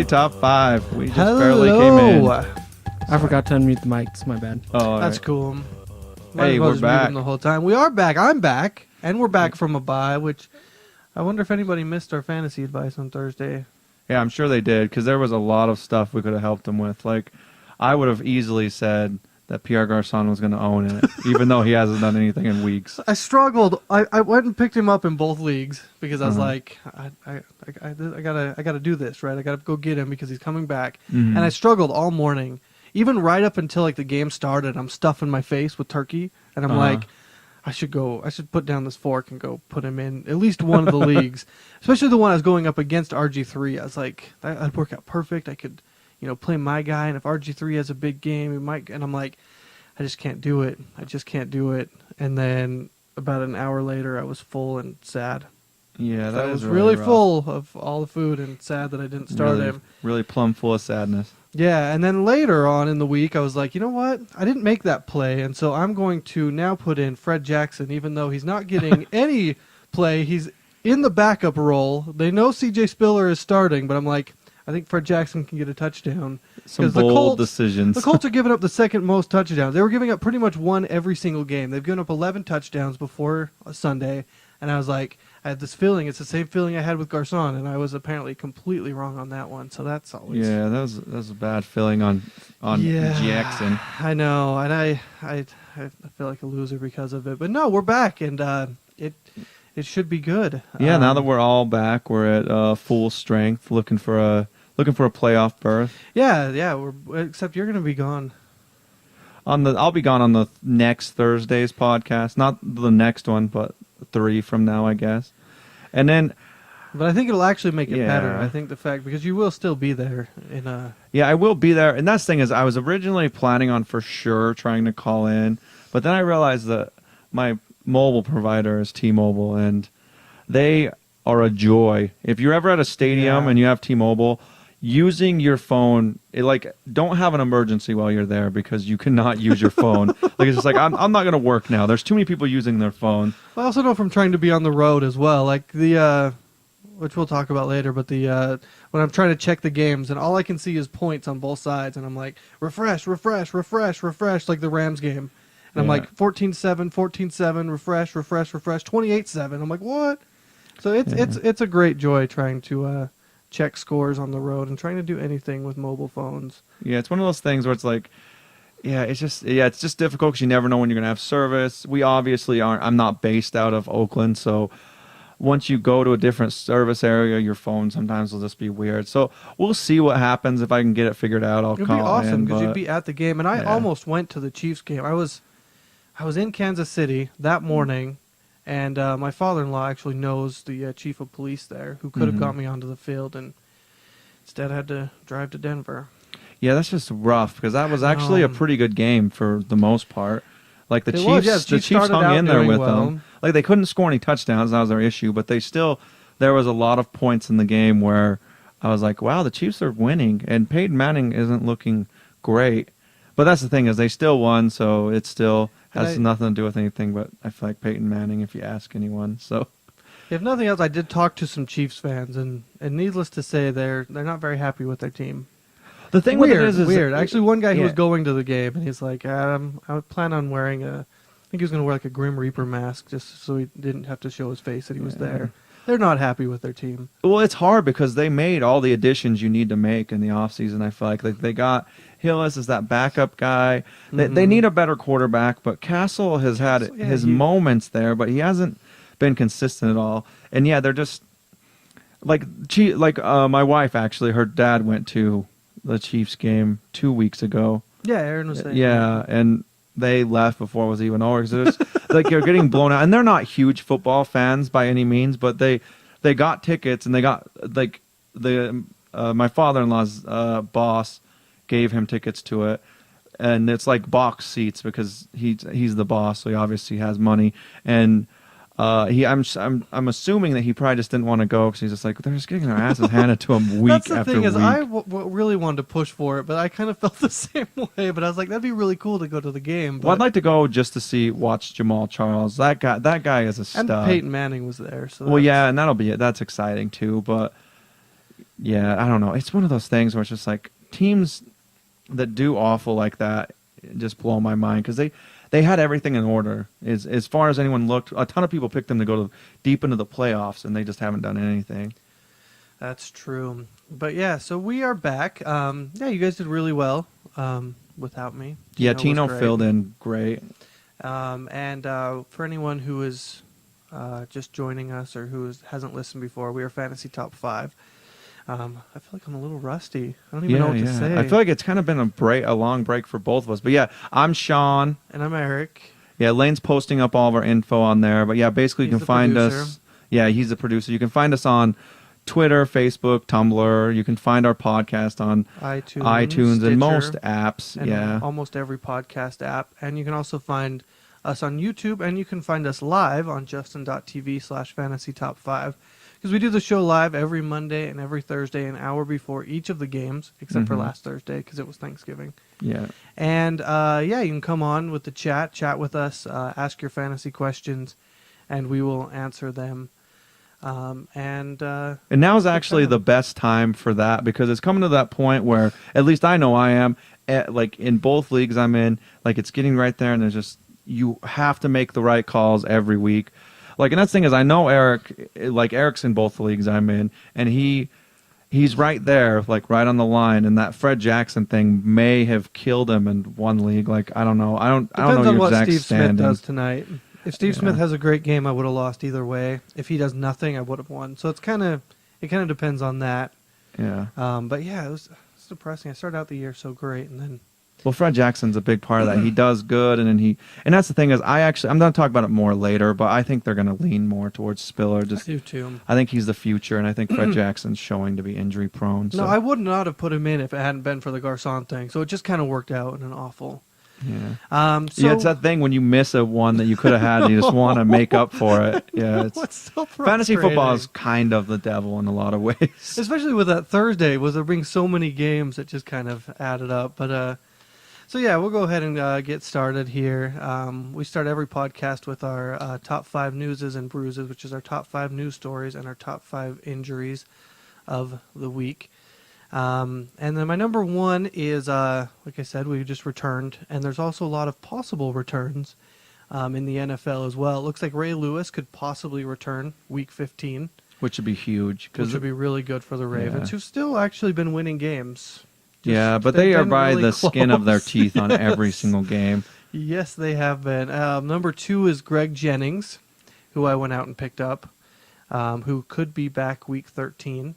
Fantasy Top 5. We just barely came in. I forgot to unmute the mics. My bad. Oh, That's right. cool. Hey, we're back. The whole time. We are back. I'm back. And we're back from a bye, which I wonder if anybody missed our fantasy advice on Thursday. Yeah, I'm sure they did, because there was a lot of stuff we could have helped them with. Like, I would have easily said that Pierre Garçon was going to own it, even though he hasn't done anything in weeks. I struggled. I went and picked him up in both leagues because I was like, I gotta do this, right? I gotta go get him because he's coming back. Mhm. And I struggled all morning, even right up until like the game started. I'm stuffing my face with turkey, and I'm like, I should put down this fork and go put him in at least one of the leagues, especially the one I was going up against RG3. I was like, that'd work out perfect. I could, play my guy, and if RG3 has a big game, he might. And I'm like, I just can't do it. I just can't do it. And then about an hour later, I was full and sad. Yeah, that I was is really rough. full of all the food and sad that I didn't start him. Really plumb full of sadness. Yeah, and then later on in the week, I was like, you know what? I didn't make that play, and so I'm going to now put in Fred Jackson, even though he's not getting any play. He's in the backup role. They know C.J. Spiller is starting, but I'm like, I think Fred Jackson can get a touchdown. Some bold decisions. The Colts are giving up the second most touchdowns. They were giving up pretty much one every single game. They've given up 11 touchdowns before Sunday, and I was like, I had this feeling. It's the same feeling I had with Garçon, and I was apparently completely wrong on that one. So that's always that was a bad feeling on Jackson. I know, and I feel like a loser because of it. But no, we're back, and it should be good. Yeah, now that we're all back, we're at full strength, looking for a playoff berth. Yeah, except you're going to be gone. I'll be gone on the next Thursday's podcast, not the next one, but 3 from now, I guess. And then, but I think it'll actually make it better. I think the fact, because you will still be there in a. Yeah, I will be there. And that's the thing is, I was originally planning on for sure trying to call in, but then I realized that my mobile provider is T-Mobile, and they are a joy. If you're ever at a stadium and you have T-Mobile, using your phone, don't have an emergency while you're there, because you cannot use your phone. It's just like, I'm not going to work now. There's too many people using their phone. I also know from trying to be on the road as well, like the, which we'll talk about later, but the when I'm trying to check the games and all I can see is points on both sides, and I'm like, refresh, like the Rams game. And I'm like, 14-7, 14-7, refresh, 28-7. I'm like, what? So it's a great joy trying to check scores on the road and trying to do anything with mobile phones. Yeah, it's one of those things where it's like, it's just difficult because you never know when you're going to have service. We obviously aren't. I'm not based out of Oakland, so once you go to a different service area, your phone sometimes will just be weird. So we'll see what happens. If I can get it figured out, I'll call in. It'd be awesome because you'd be at the game. And I almost went to the Chiefs game. I was in Kansas City that morning, and my father-in-law actually knows the chief of police there, who could have got me onto the field, and instead I had to drive to Denver. Yeah, that's just rough, because that was actually a pretty good game for the most part. Like the Chiefs hung in there with them. Like they couldn't score any touchdowns, that was their issue, but there was a lot of points in the game where I was like, wow, the Chiefs are winning, and Peyton Manning isn't looking great. But that's the thing, is they still won, so it still has nothing to do with anything, but I feel like Peyton Manning, if you ask anyone. So, if nothing else, I did talk to some Chiefs fans, and needless to say, they're not very happy with their team. The thing with it is weird. Actually, one guy who was going to the game, and he's like, I would plan on wearing I think he was going to wear like a Grim Reaper mask just so he didn't have to show his face that he was there. They're not happy with their team. Well, it's hard because they made all the additions you need to make in the offseason. I feel like they got Hillis as that backup guy. They need a better quarterback, but Castle has had his moments there, but he hasn't been consistent at all. And they're just like my wife, actually, her dad went to the Chiefs game 2 weeks ago. Yeah, Aaron was saying. Yeah, and they left before it was even over. Because like they're getting blown out, and they're not huge football fans by any means, but they got tickets, and they got my father-in-law's boss gave him tickets to it, and it's like box seats because he's the boss, so he obviously has money, and I'm assuming that he probably just didn't want to go because he's just like, they're just getting their asses handed to him week after week. That's the thing is, I really wanted to push for it, but I kind of felt the same way. But I was like, that'd be really cool to go to the game. But... Well, I'd like to go just to watch Jamal Charles. That guy is a stud. And Peyton Manning was there. So well, yeah, and that'll be it. That's exciting too. But Yeah, I don't know. It's one of those things where it's just like teams that do awful like that just blow my mind because they had everything in order. As far as anyone looked, a ton of people picked them to go deep into the playoffs, and they just haven't done anything. That's true. But yeah, so we are back. Yeah, you guys did really well without me. Yeah, was Tino great. filled in great. And for anyone who is just joining us or who hasn't listened before, we are Fantasy Top 5. I feel like I'm a little rusty. I don't even know what to say. I feel like it's kind of been a long break for both of us. But yeah, I'm Sean. And I'm Eric. Yeah, Lane's posting up all of our info on there. But yeah, basically you He's can the find producer. us. Yeah, he's the producer. You can find us on Twitter, Facebook, Tumblr. You can find our podcast on iTunes Stitcher, and most apps. and Yeah. almost every podcast app. And you can also find us on YouTube, and you can find us live on justin.tv/fantasy top 5. Because we do the show live every Monday and every Thursday, an hour before each of the games, except for last Thursday because it was Thanksgiving. Yeah. And yeah, you can come on with the chat with us, ask your fantasy questions, and we will answer them. And now is actually the best time for that because it's coming to that point where at least I know I am like in both leagues I'm in, like it's getting right there, and there's just you have to make the right calls every week. Like, and that's the thing is I know Eric, like Eric's in both the leagues I'm in, and he's right there, like right on the line, and that Fred Jackson thing may have killed him in one league. Like, I don't know. I don't know depends on your what exact Steve standing. Smith does tonight. If Steve Yeah. Smith has a great game, I would have lost either way. If he does nothing, I would have won. So it kind of depends on that. Yeah. But yeah, it's depressing. I started out the year so great, and then Well, Fred Jackson's a big part of that. He does good, and that's the thing is I'm going to talk about it more later, but I think they're going to lean more towards Spiller. I do too. I think he's the future, and I think Fred Jackson's showing to be injury prone. So. No, I would not have put him in if it hadn't been for the Garcon thing. So it just kind of worked out in an awful. Yeah. So Yeah, it's that thing when you miss a one that you could have had, and you just want to make up for it. Yeah, it's what's so fantasy football is frustrating? kind of the devil in a lot of ways. Especially with that Thursday, was there being so many games that just kind of added up. But so yeah, we'll go ahead and get started here. We start every podcast with our top 5 newses and bruises, which is our top 5 news stories and our top 5 injuries of the week. And then my number 1 is, like I said, we just returned, and there's also a lot of possible returns in the NFL as well. It looks like Ray Lewis could possibly return week 15. Which would be huge. Which would be really good for the Ravens, Yeah. who've still actually been winning games. Yeah, but they've they are been by really the skin of their close. teeth on every Yes. single game. Yes, they have been. Number 2 is Greg Jennings, who I went out and picked up, who could be back week 13,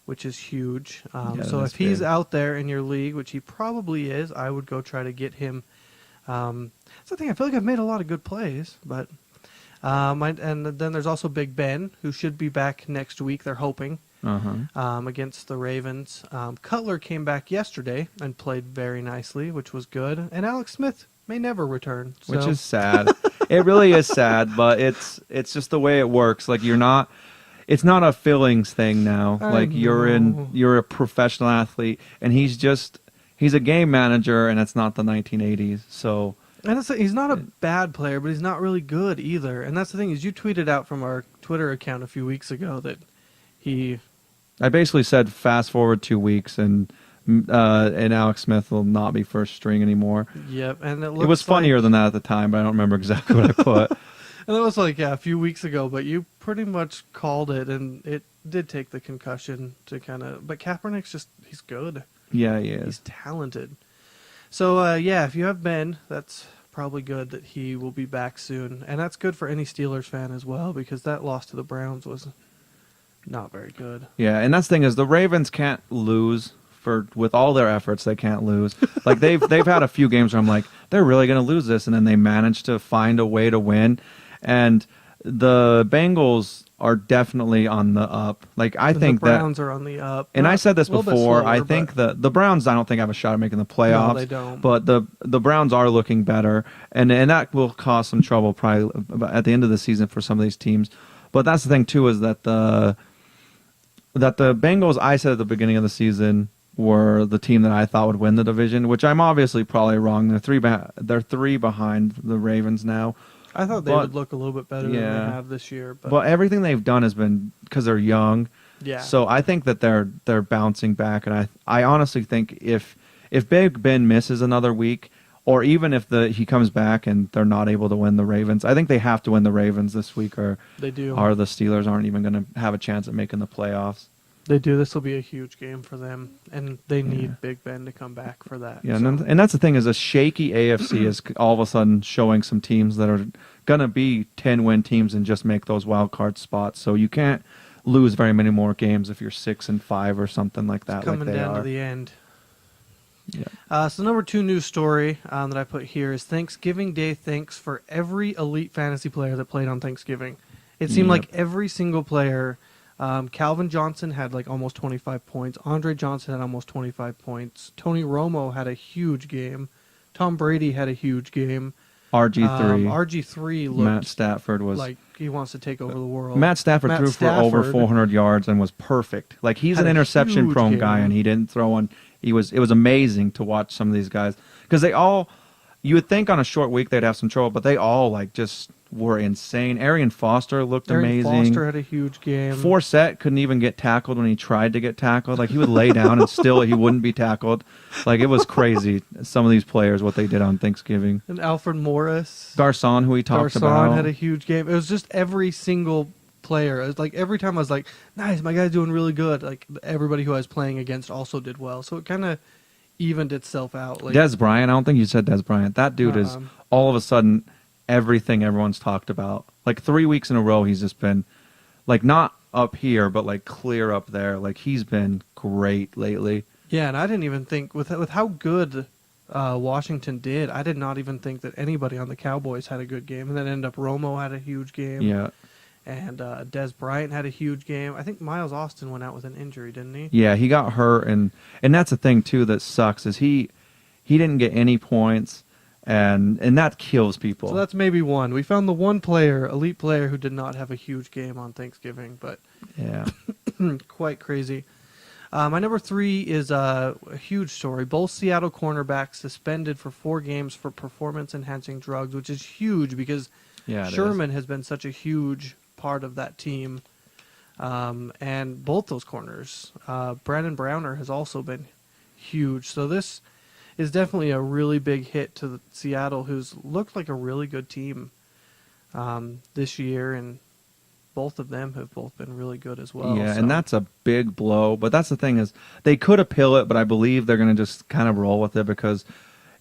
which is huge. So that's if he's big. out there in your league, which he probably is, I would go try to get him. That's the thing. I feel like I've made a lot of good plays, but and then there's also Big Ben, who should be back next week. They're hoping. Against the Ravens. Cutler came back yesterday and played very nicely, which was good. And Alex Smith may never return, so. Which is sad. It really is sad, but it's just the way it works. Like it's not a fillings thing now. I Like know. you're a professional athlete, and he's a game manager, and it's not the 1980s. So And he's not a bad player, but he's not really good either. And that's the thing is, you tweeted out from our Twitter account a few weeks ago that I basically said fast forward 2 weeks, and Alex Smith will not be first string anymore. Yep, and It was funnier than that at the time, but I don't remember exactly what I put. And that was like a few weeks ago, but you pretty much called it, and it did take the concussion to kind of. But Kaepernick's he's good. Yeah, he He's is. talented. So, yeah, if you have Ben, that's probably good that he will be back soon. And that's good for any Steelers fan as well, because that loss to the Browns was not very good. Yeah, and that's the thing is the Ravens can't lose with all their efforts. They can't lose. Like they've had a few games where I'm like, they're really going to lose this, and then they manage to find a way to win. And the Bengals are definitely on the up. Like I think the Browns are on the up. and I said this A little bit before. slower, I think the Browns. I don't think have a shot at making the playoffs. No, they don't. But the Browns are looking better, and that will cause some trouble probably at the end of the season for some of these teams. But that's the thing too, is that the Bengals, I said at the beginning of the season, were the team that I thought would win the division, which I'm obviously probably wrong. They're three behind the Ravens now. I thought they but- would look a little bit better than yeah. they have this year. But But everything they've done has been because they're young. Yeah. So I think that they're bouncing back, and I honestly think if Big Ben misses another week, or even if he comes back and they're not able to win the Ravens, I think they have to win the Ravens this week, or They do. or the Steelers aren't even going to have a chance at making the playoffs. They do. This will be a huge game for them, and they need Yeah. Big Ben to come back for that. Yeah, so. and that's the thing, is a shaky AFC is all of a sudden showing some teams that are going to be 10-win teams and just make those wild card spots. So you can't lose very many more games if you're 6-5 or something like that. It's coming like they down are. to the end. Yeah. So number 2 news story that I put here is Thanksgiving Day thanks for every elite fantasy player that played on Thanksgiving. It seemed Yep. like every single player. Calvin Johnson had like almost 25 points. Andre Johnson had almost 25 points. Tony Romo had a huge game. Tom Brady had a huge game. RG3. RG3 looked Matt Stafford was like he wants to take over the world. Matt Stafford threw for over 400 yards and was perfect. Like, he's Had an a interception prone huge guy, game. and he didn't throw one. It was amazing to watch some of these guys, because you would think on a short week they'd have some trouble, but they all like just were insane. Arian Foster looked Arian amazing. Foster had a huge game. Forsett couldn't even get tackled when he tried to get tackled. Like, he would lay down and still he wouldn't be tackled. Like, it was crazy. Some of these players, what they did on Thanksgiving. And Alfred Morris. Garcon, who we talked Garcon about. had a huge game. It was just every single player. It was like every time I was like, nice, my guy's doing really good. Like, everybody who I was playing against also did well. So it kind of evened itself out. Like, Des Bryant, I don't think you said Des Bryant. That dude is all of a sudden everything everyone's talked about. Like, 3 weeks in a row, he's just been, like, not up here, but, like, clear up there. Like, he's been great lately. Yeah, and I didn't even think, with how good Washington did, I did not even think that anybody on the Cowboys had a good game. And then ended up Romo had a huge game. Yeah. And Des Bryant had a huge game. I think Miles Austin went out with an injury, didn't he? Yeah, he got hurt, and that's the thing, too, that sucks, is he didn't get any points. And that kills people. So that's maybe one. We found the one player, elite player, who did not have a huge game on Thanksgiving, but Yeah. quite crazy. My number 3 is a huge story. Both Seattle cornerbacks suspended for 4 games for performance-enhancing drugs, which is huge because Yeah. Sherman has been such a huge part of that team. And both those corners. Brandon Browner has also been huge. So this is definitely a really big hit to Seattle, who's looked like a really good team this year, and both of them have both been really good as well. Yeah, so. and that's a big blow. But that's the thing, is they could appeal it, but I believe they're going to just kind of roll with it, because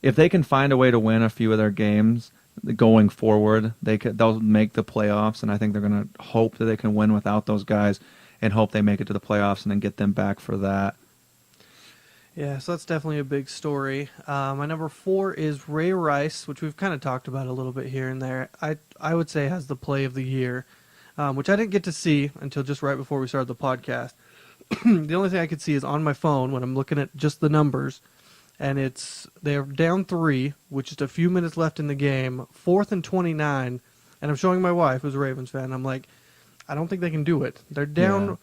if they can find a way to win a few of their games going forward, they'll make the playoffs, and I think they're going to hope that they can win without those guys and hope they make it to the playoffs and then get them back for that. Yeah, so that's definitely a big story. My number 4 is Ray Rice, which we've kind of talked about a little bit here and there. I would say has the play of the year, which I didn't get to see until just right before we started the podcast. The only thing I could see is on my phone when I'm looking at just the numbers, and they're down 3, with just a few minutes left in the game, 4th and 29, and I'm showing my wife, who's a Ravens fan. I'm like, I don't think they can do it. They're down. Yeah.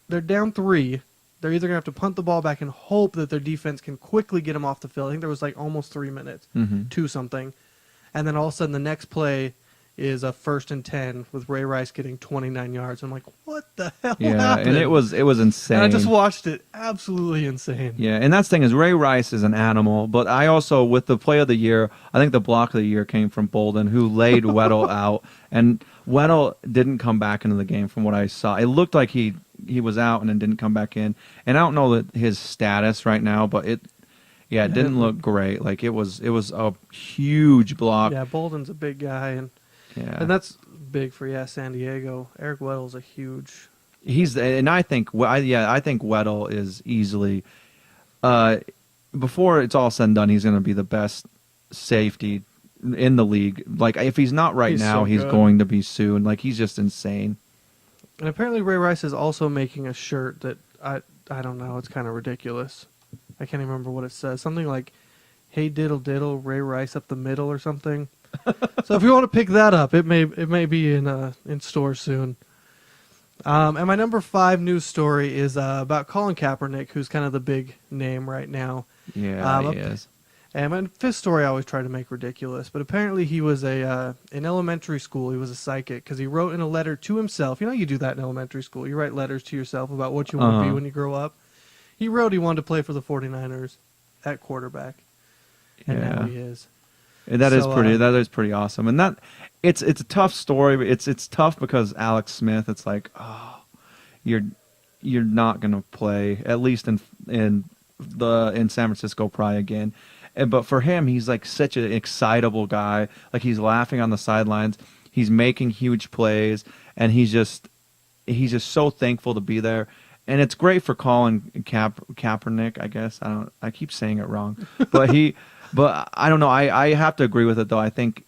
They're down 3. They're either going to have to punt the ball back and hope that their defense can quickly get them off the field. I think there was like almost 3 minutes, 2 something. And then all of a sudden the next play is a 1st and 10 with Ray Rice getting 29 yards. I'm like, what the hell happened? And it was insane. And I just watched it. Absolutely insane. Yeah, and that's the thing, is Ray Rice is an animal, but I also, with the play of the year, I think the block of the year came from Bolden, who laid Weddle out, and Weddle didn't come back into the game from what I saw. It looked like he was out and then didn't come back in, and I don't know that his status right now, but it didn't look great. Like, it was a huge block. Yeah, Bolden's a big guy, and that's big for San Diego. Eric Weddle's a huge. I think Weddle is easily, before it's all said and done, he's going to be the best safety in the league. Like, if he's not right now, so he's good. going to be soon. Like, he's just insane. And apparently Ray Rice is also making a shirt that I don't know. It's kind of ridiculous. I can't even remember what it says. Something like, "Hey diddle diddle, Ray Rice up the middle" or something. So if you want to pick that up, it may be in store soon. And my number 5 news story is about Colin Kaepernick, who's kind of the big name right now. Yeah, he is. And my fifth story I always try to make ridiculous, but apparently he was in elementary school. He was a psychic because he wrote in a letter to himself. You know, you do that in elementary school. You write letters to yourself about what you want to be when you grow up. He wrote he wanted to play for the 49ers at quarterback, and now he is. And that is pretty awesome. And that it's a tough story. But it's tough because Alex Smith. It's like, oh, you're not gonna play at least in San Francisco probably again. But for him, he's like such an excitable guy. Like he's laughing on the sidelines. He's making huge plays, and he's just so thankful to be there. And it's great for Colin Kaepernick, I guess. I keep saying it wrong, but I don't know. I have to agree with it though. I think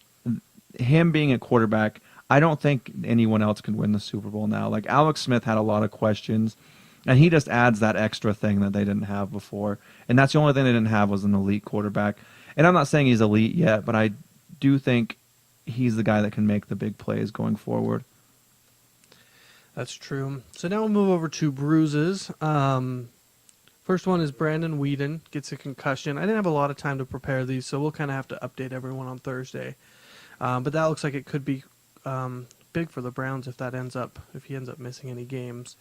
him being a quarterback, I don't think anyone else can win the Super Bowl now. Like Alex Smith had a lot of questions. And he just adds that extra thing that they didn't have before. And that's the only thing they didn't have was an elite quarterback. And I'm not saying he's elite yet, but I do think he's the guy that can make the big plays going forward. That's true. So now we'll move over to bruises. First one is Brandon Whedon gets a concussion. I didn't have a lot of time to prepare these, so we'll kind of have to update everyone on Thursday. But that looks like it could be big for the Browns if he ends up missing any games.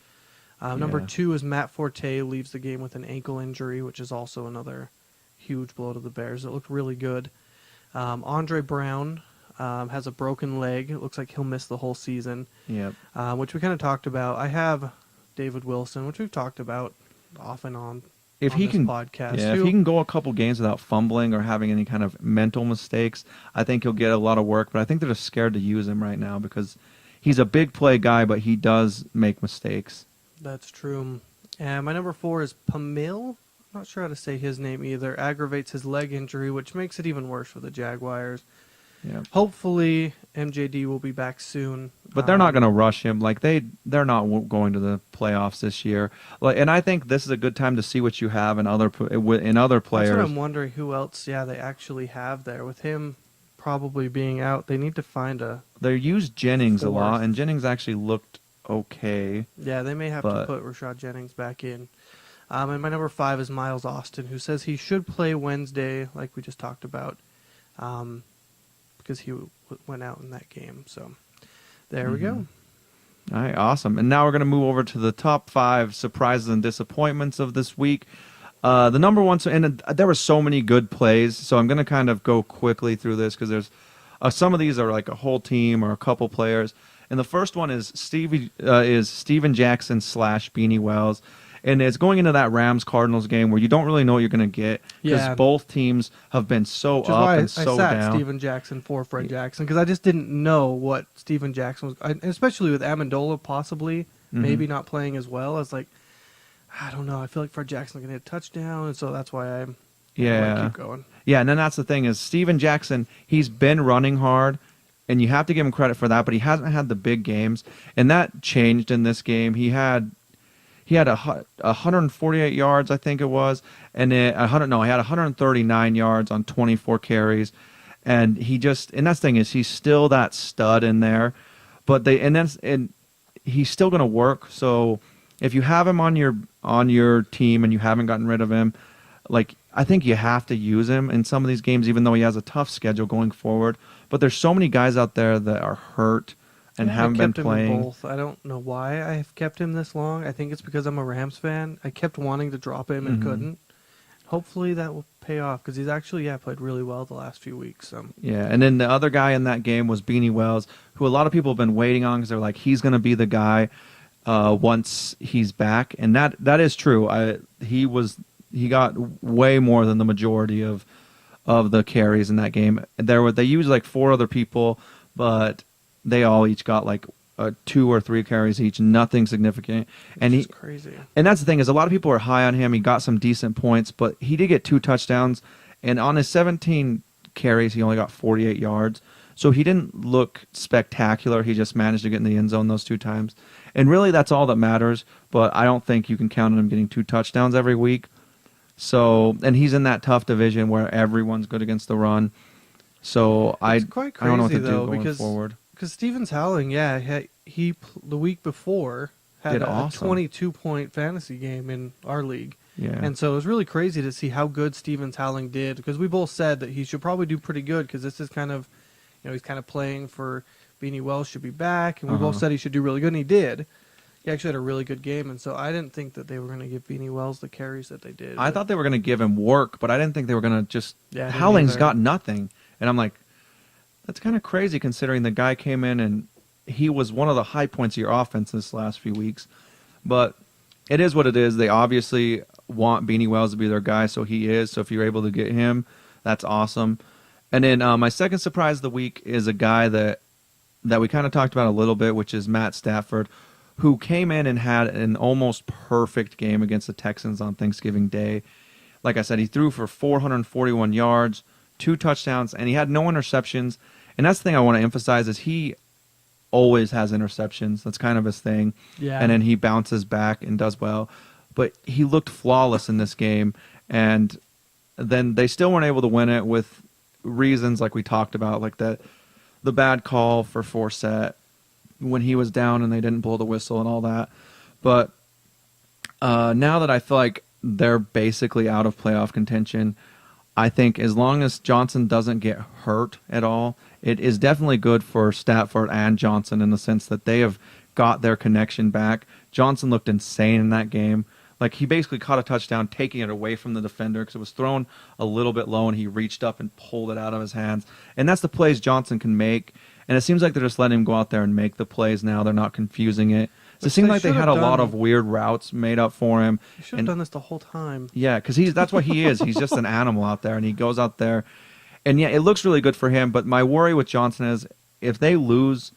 Number 2 is Matt Forte leaves the game with an ankle injury, which is also another huge blow to the Bears. It looked really good. Andre Brown has a broken leg. It looks like he'll miss the whole season. Yep. Which we kind of talked about. I have David Wilson, which we've talked about off and on. If he can, podcast if he can go a couple games without fumbling or having any kind of mental mistakes, I think he'll get a lot of work. But I think they're just scared to use him right now because he's a big play guy, but he does make mistakes. That's true. And my number 4 is Pamil. I'm not sure how to say his name either. Aggravates his leg injury, which makes it even worse for the Jaguars. Yeah. Hopefully, MJD will be back soon. But they're not going to rush him. Like they're not going to the playoffs this year. Like, and I think this is a good time to see what you have in other players. That's what I'm wondering. Who else? Yeah, they actually have there with him probably being out. They need to find a. They used Jennings a lot, and Jennings actually looked okay. Yeah, they may have to put Rashad Jennings back in. And my number 5 is Miles Austin, who says he should play Wednesday, like we just talked about, because he went out in that game. So there we go. All right, awesome. And now we're going to move over to the top 5 surprises and disappointments of this week. The number one, and there were so many good plays, so I'm going to kind of go quickly through this because there's some of these are like a whole team or a couple players. And the first one is Steven Jackson / Beanie Wells. And it's going into that Rams-Cardinals game where you don't really know what you're going to get because both teams have been so up and so down. I sat Steven Jackson for Fred Jackson because I just didn't know what Steven Jackson was, especially with Amendola possibly maybe not playing as well. I was like, I don't know. I feel like Fred Jackson's going to hit a touchdown, and so that's why I keep going. Yeah, and then that's the thing is Steven Jackson, he's been running hard. And you have to give him credit for that, but he hasn't had the big games, and that changed in this game. He had 148 yards, I think it was, and he had 139 yards on 24 carries, and that's the thing is he's still that stud in there, but he's still going to work. So if you have him on your team and you haven't gotten rid of him, like I think you have to use him in some of these games, even though he has a tough schedule going forward. But there's so many guys out there that are hurt and haven't been playing. Him in both. I don't know why I have kept him this long. I think it's because I'm a Rams fan. I kept wanting to drop him and couldn't. Hopefully that will pay off because he's actually played really well the last few weeks. Yeah, and then the other guy in that game was Beanie Wells, who a lot of people have been waiting on because they're like, he's going to be the guy once he's back. And that is true. He got way more than the majority of the carries in that game. They used like 4 other people, but they all each got like 2 or 3 carries each, nothing significant. And he's crazy. And that's the thing is a lot of people are high on him. He got some decent points, but he did get 2 touchdowns, and on his 17 carries, he only got 48 yards. So he didn't look spectacular. He just managed to get in the end zone those 2 times. And really, that's all that matters. But I don't think you can count on him getting 2 touchdowns every week. So, and he's in that tough division where everyone's good against the run. So I don't know what to do going forward. Because Stevens Howling, he the week before had a 22-point fantasy game in our league. Yeah. And so it was really crazy to see how good Steven Talling did, because we both said that he should probably do pretty good, because this is kind of, he's kind of playing for Beanie Wells should be back, and we both said he should do really good, and he did. He actually had a really good game, and so I didn't think that they were going to give Beanie Wells the carries that they did. I thought they were going to give him work, but I didn't think they were going to just... Yeah, I didn't Howling's either. got nothing. And I'm like, that's kind of crazy considering the guy came in and he was one of the high points of your offense this last few weeks. But it is what it is. They obviously want Beanie Wells to be their guy, so he is. So if you're able to get him, that's awesome. And then my second surprise of the week is a guy that we kind of talked about a little bit, which is Matt Stafford, who came in and had an almost perfect game against the Texans on Thanksgiving Day. Like I said, he threw for 441 yards, 2 touchdowns, and he had no interceptions. And that's the thing I want to emphasize is he always has interceptions. That's kind of his thing. Yeah. And then he bounces back and does well. But he looked flawless in this game. And then they still weren't able to win it with reasons like we talked about, like the bad call for Forsett when he was down and they didn't blow the whistle and all that. But now that I feel like they're basically out of playoff contention, I think as long as Johnson doesn't get hurt at all, it is definitely good for Stafford and Johnson in the sense that they have got their connection back. Johnson looked insane in that game. Like, he basically caught a touchdown, taking it away from the defender because it was thrown a little bit low, and he reached up and pulled it out of his hands. And that's the plays Johnson can make. And it seems like they're just letting him go out there and make the plays now. They're not confusing it. So it seemed like they had a lot of weird routes made up for him. You should have done this the whole time. Yeah, because that's what he is. He's just an animal out there, and he goes out there. And, yeah, it looks really good for him. But my worry with Johnson is if they lose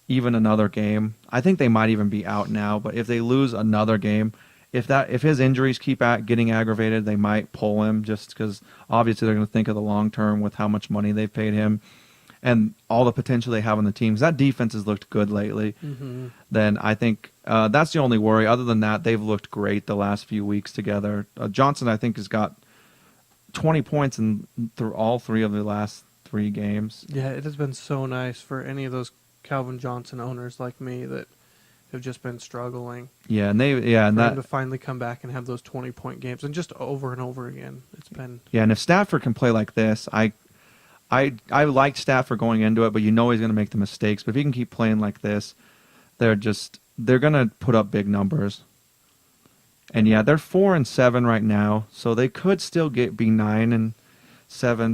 even another game, I think they might even be out now. But if they lose another game, if his injuries keep getting aggravated, they might pull him just because obviously they're going to think of the long term with how much money they've paid him and all the potential they have on the team. 'Cause that defense has looked good lately. Mm-hmm. Then I think that's the only worry. Other than that, they've looked great the last few weeks together. Johnson, I think, has got 20 points through all 3 of the last 3 games. Yeah, it has been so nice for any of those Calvin Johnson owners like me that have just been struggling. Yeah, and For them to finally come back and have those 20-point games, and just over and over again. It's been... Yeah, and if Stafford can play like this, I liked Stafford going into it, but you know he's going to make the mistakes. But if he can keep playing like this, they're going to put up big numbers. And yeah, they're 4-7 right now, so they could still be 9-7.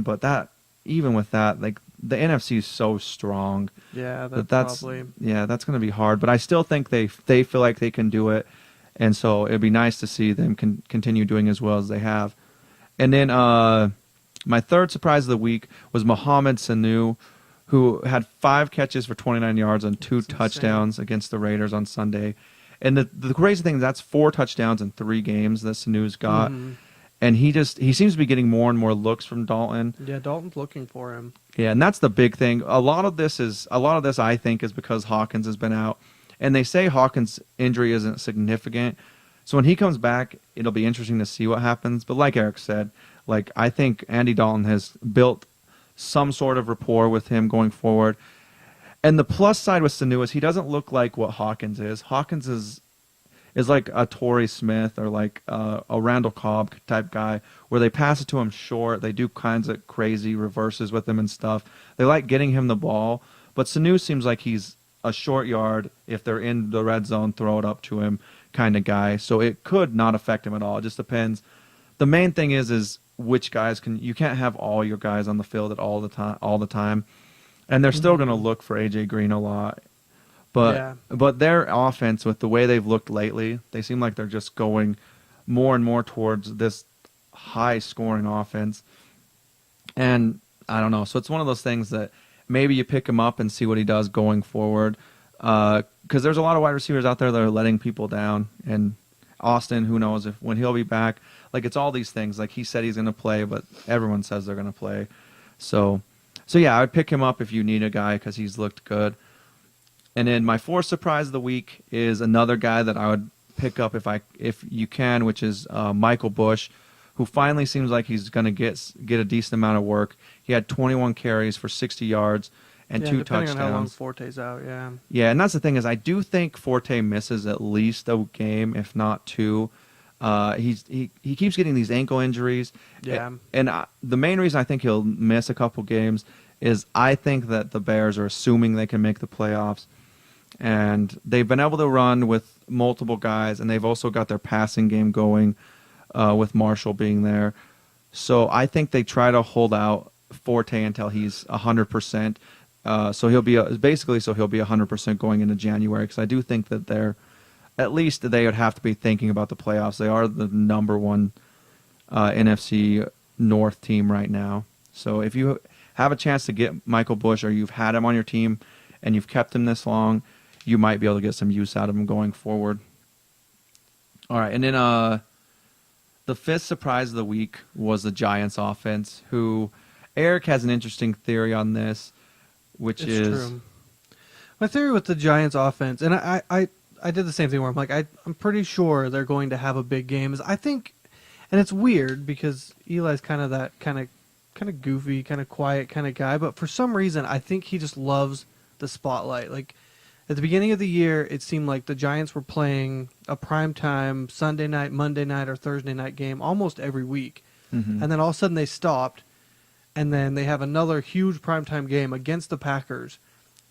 But that, even with that, like the NFC is so strong. Yeah, that's probably... Yeah, that's going to be hard. But I still think they feel like they can do it, and so it'd be nice to see them continue doing as well as they have. And then my third surprise of the week was Mohamed Sanu, who had 5 catches for 29 yards and 2 touchdowns against the Raiders on Sunday. And the crazy thing is that's 4 touchdowns in 3 games that Sanu's got. Mm-hmm. And he seems to be getting more and more looks from Dalton. Yeah, Dalton's looking for him. Yeah, and that's the big thing. A lot of this I think is because Hawkins has been out. And they say Hawkins' injury isn't significant. So when he comes back, it'll be interesting to see what happens. But like Eric said, like I think Andy Dalton has built some sort of rapport with him going forward. And the plus side with Sanu is he doesn't look like what Hawkins is. Hawkins is like a Torrey Smith or like a Randall Cobb type guy where they pass it to him short. They do kinds of crazy reverses with him and stuff. They like getting him the ball. But Sanu seems like he's a short yard. If they're in the red zone, throw it up to him kind of guy. So it could not affect him at all. It just depends. The main thing is which guys you can't have all your guys on the field at all the time. And they're still going to look for AJ Green a lot. But their offense, with the way they've looked lately, they seem like they're just going more and more towards this high-scoring offense. And I don't know. So it's one of those things that maybe you pick him up and see what he does going forward. Because there's a lot of wide receivers out there that are letting people down. And Austin, who knows when he'll be back. Like, it's all these things. Like, he said he's going to play, but everyone says they're going to play. So yeah, I would pick him up if you need a guy because he's looked good. And then my 4th surprise of the week is another guy that I would pick up if you can, which is Michael Bush, who finally seems like he's going to get a decent amount of work. He had 21 carries for 60 yards and 2 touchdowns. Depending on how long Forte's out, yeah. Yeah, and that's the thing is I do think Forte misses at least a game, if not 2. He keeps getting these ankle injuries. Yeah. And the main reason I think he'll miss a couple games is I think that the Bears are assuming they can make the playoffs. And they've been able to run with multiple guys, and they've also got their passing game going with Marshall being there. So I think they try to hold out Forte until he's 100%. So he'll be basically 100% going into January, because I do think that at least they would have to be thinking about the playoffs. They are the number one NFC North team right now. So if you have a chance to get Michael Bush, or you've had him on your team and you've kept him this long, you might be able to get some use out of him going forward. All right, and then the fifth surprise of the week was the Giants offense, who Eric has an interesting theory on this, which It's is... true. My theory with the Giants offense, and I did the same thing where I'm like, I'm pretty sure they're going to have a big game. Is I think, and it's weird because Eli's kind of that kind of goofy, kind of quiet kind of guy, but for some reason I think he just loves the spotlight. Like at the beginning of the year, it seemed like the Giants were playing a primetime Sunday night, Monday night, or Thursday night game almost every week, and then all of a sudden they stopped, and then they have another huge primetime game against the Packers,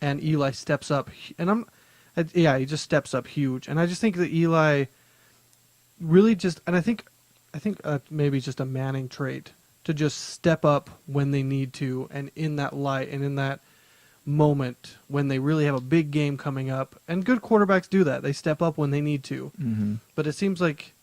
and Eli steps up, and he just steps up huge, and I just think that Eli really just, and I think maybe it's just a Manning trait to just step up when they need to, and in that light, and in that moment when they really have a big game coming up, and good quarterbacks do that. They step up when they need to. But it seems like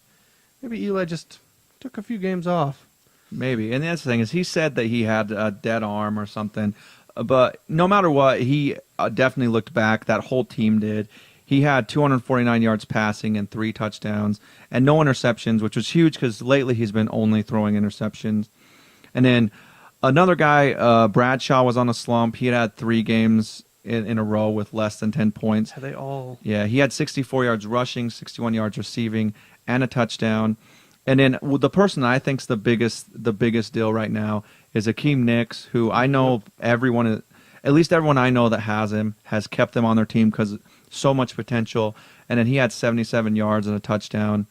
maybe Eli just took a few games off. Maybe. And that's the thing is he said that he had a dead arm or something. But no matter what, he definitely looked back. That whole team did. He had 249 yards passing and 3 touchdowns and no interceptions, which was huge because lately he's been only throwing interceptions. And then another guy, Bradshaw, was on a slump. He had 3 games in a row with less than 10 points. Have they all? Yeah, he had 64 yards rushing, 61 yards receiving, and a touchdown. And then the person I think's the biggest deal right now is Akeem Nicks, who I know at least everyone I know that has him has kept him on their team because so much potential. And then he had 77 yards and a touchdown.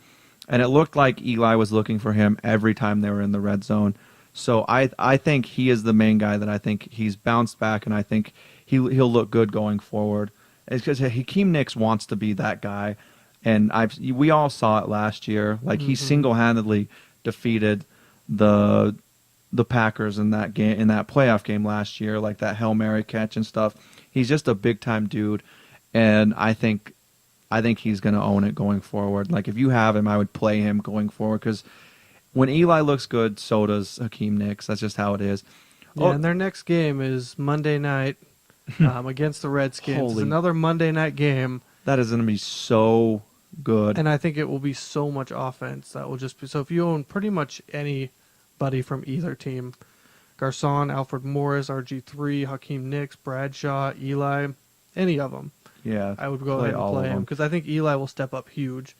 And it looked like Eli was looking for him every time they were in the red zone. So I think he is the main guy that I think he's bounced back, and I think he'll look good going forward. It's because Hakeem Nicks wants to be that guy, and we all saw it last year. Like he single-handedly defeated the Packers in that game, in that playoff game last year, like that Hail Mary catch and stuff. He's just a big-time dude, and I think he's going to own it going forward. Like if you have him, I would play him going forward because when Eli looks good, so does Hakeem Nicks. That's just how it is. Yeah, and their next game is Monday night against the Redskins. It's another Monday night game. That is going to be so good. And I think it will be so much offense. That will just be so. If you own pretty much anybody from either team, Garcon, Alfred Morris, RG3, Hakeem Nicks, Bradshaw, Eli, any of them, yeah, I would go ahead and play him because I think Eli will step up huge.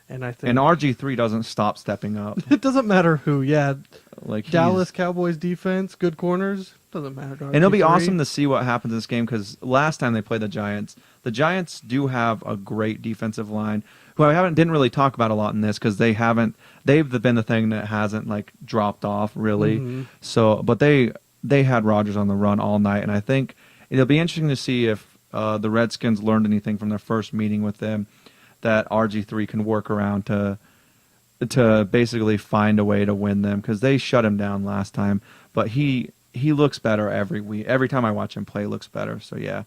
And RG3 doesn't stop stepping up. It doesn't matter who. Yeah, like Dallas Cowboys defense, good corners. Doesn't matter. And it'll be awesome to see what happens in this game because last time they played the Giants do have a great defensive line, who I didn't really talk about a lot in this because they've been the thing that hasn't like dropped off really. So, but they had Rodgers on the run all night, and I think it'll be interesting to see if the Redskins learned anything from their first meeting with them that RG3 can work around to basically find a way to win them because they shut him down last time. But he looks better every week. Every time I watch him play, he looks better. So yeah.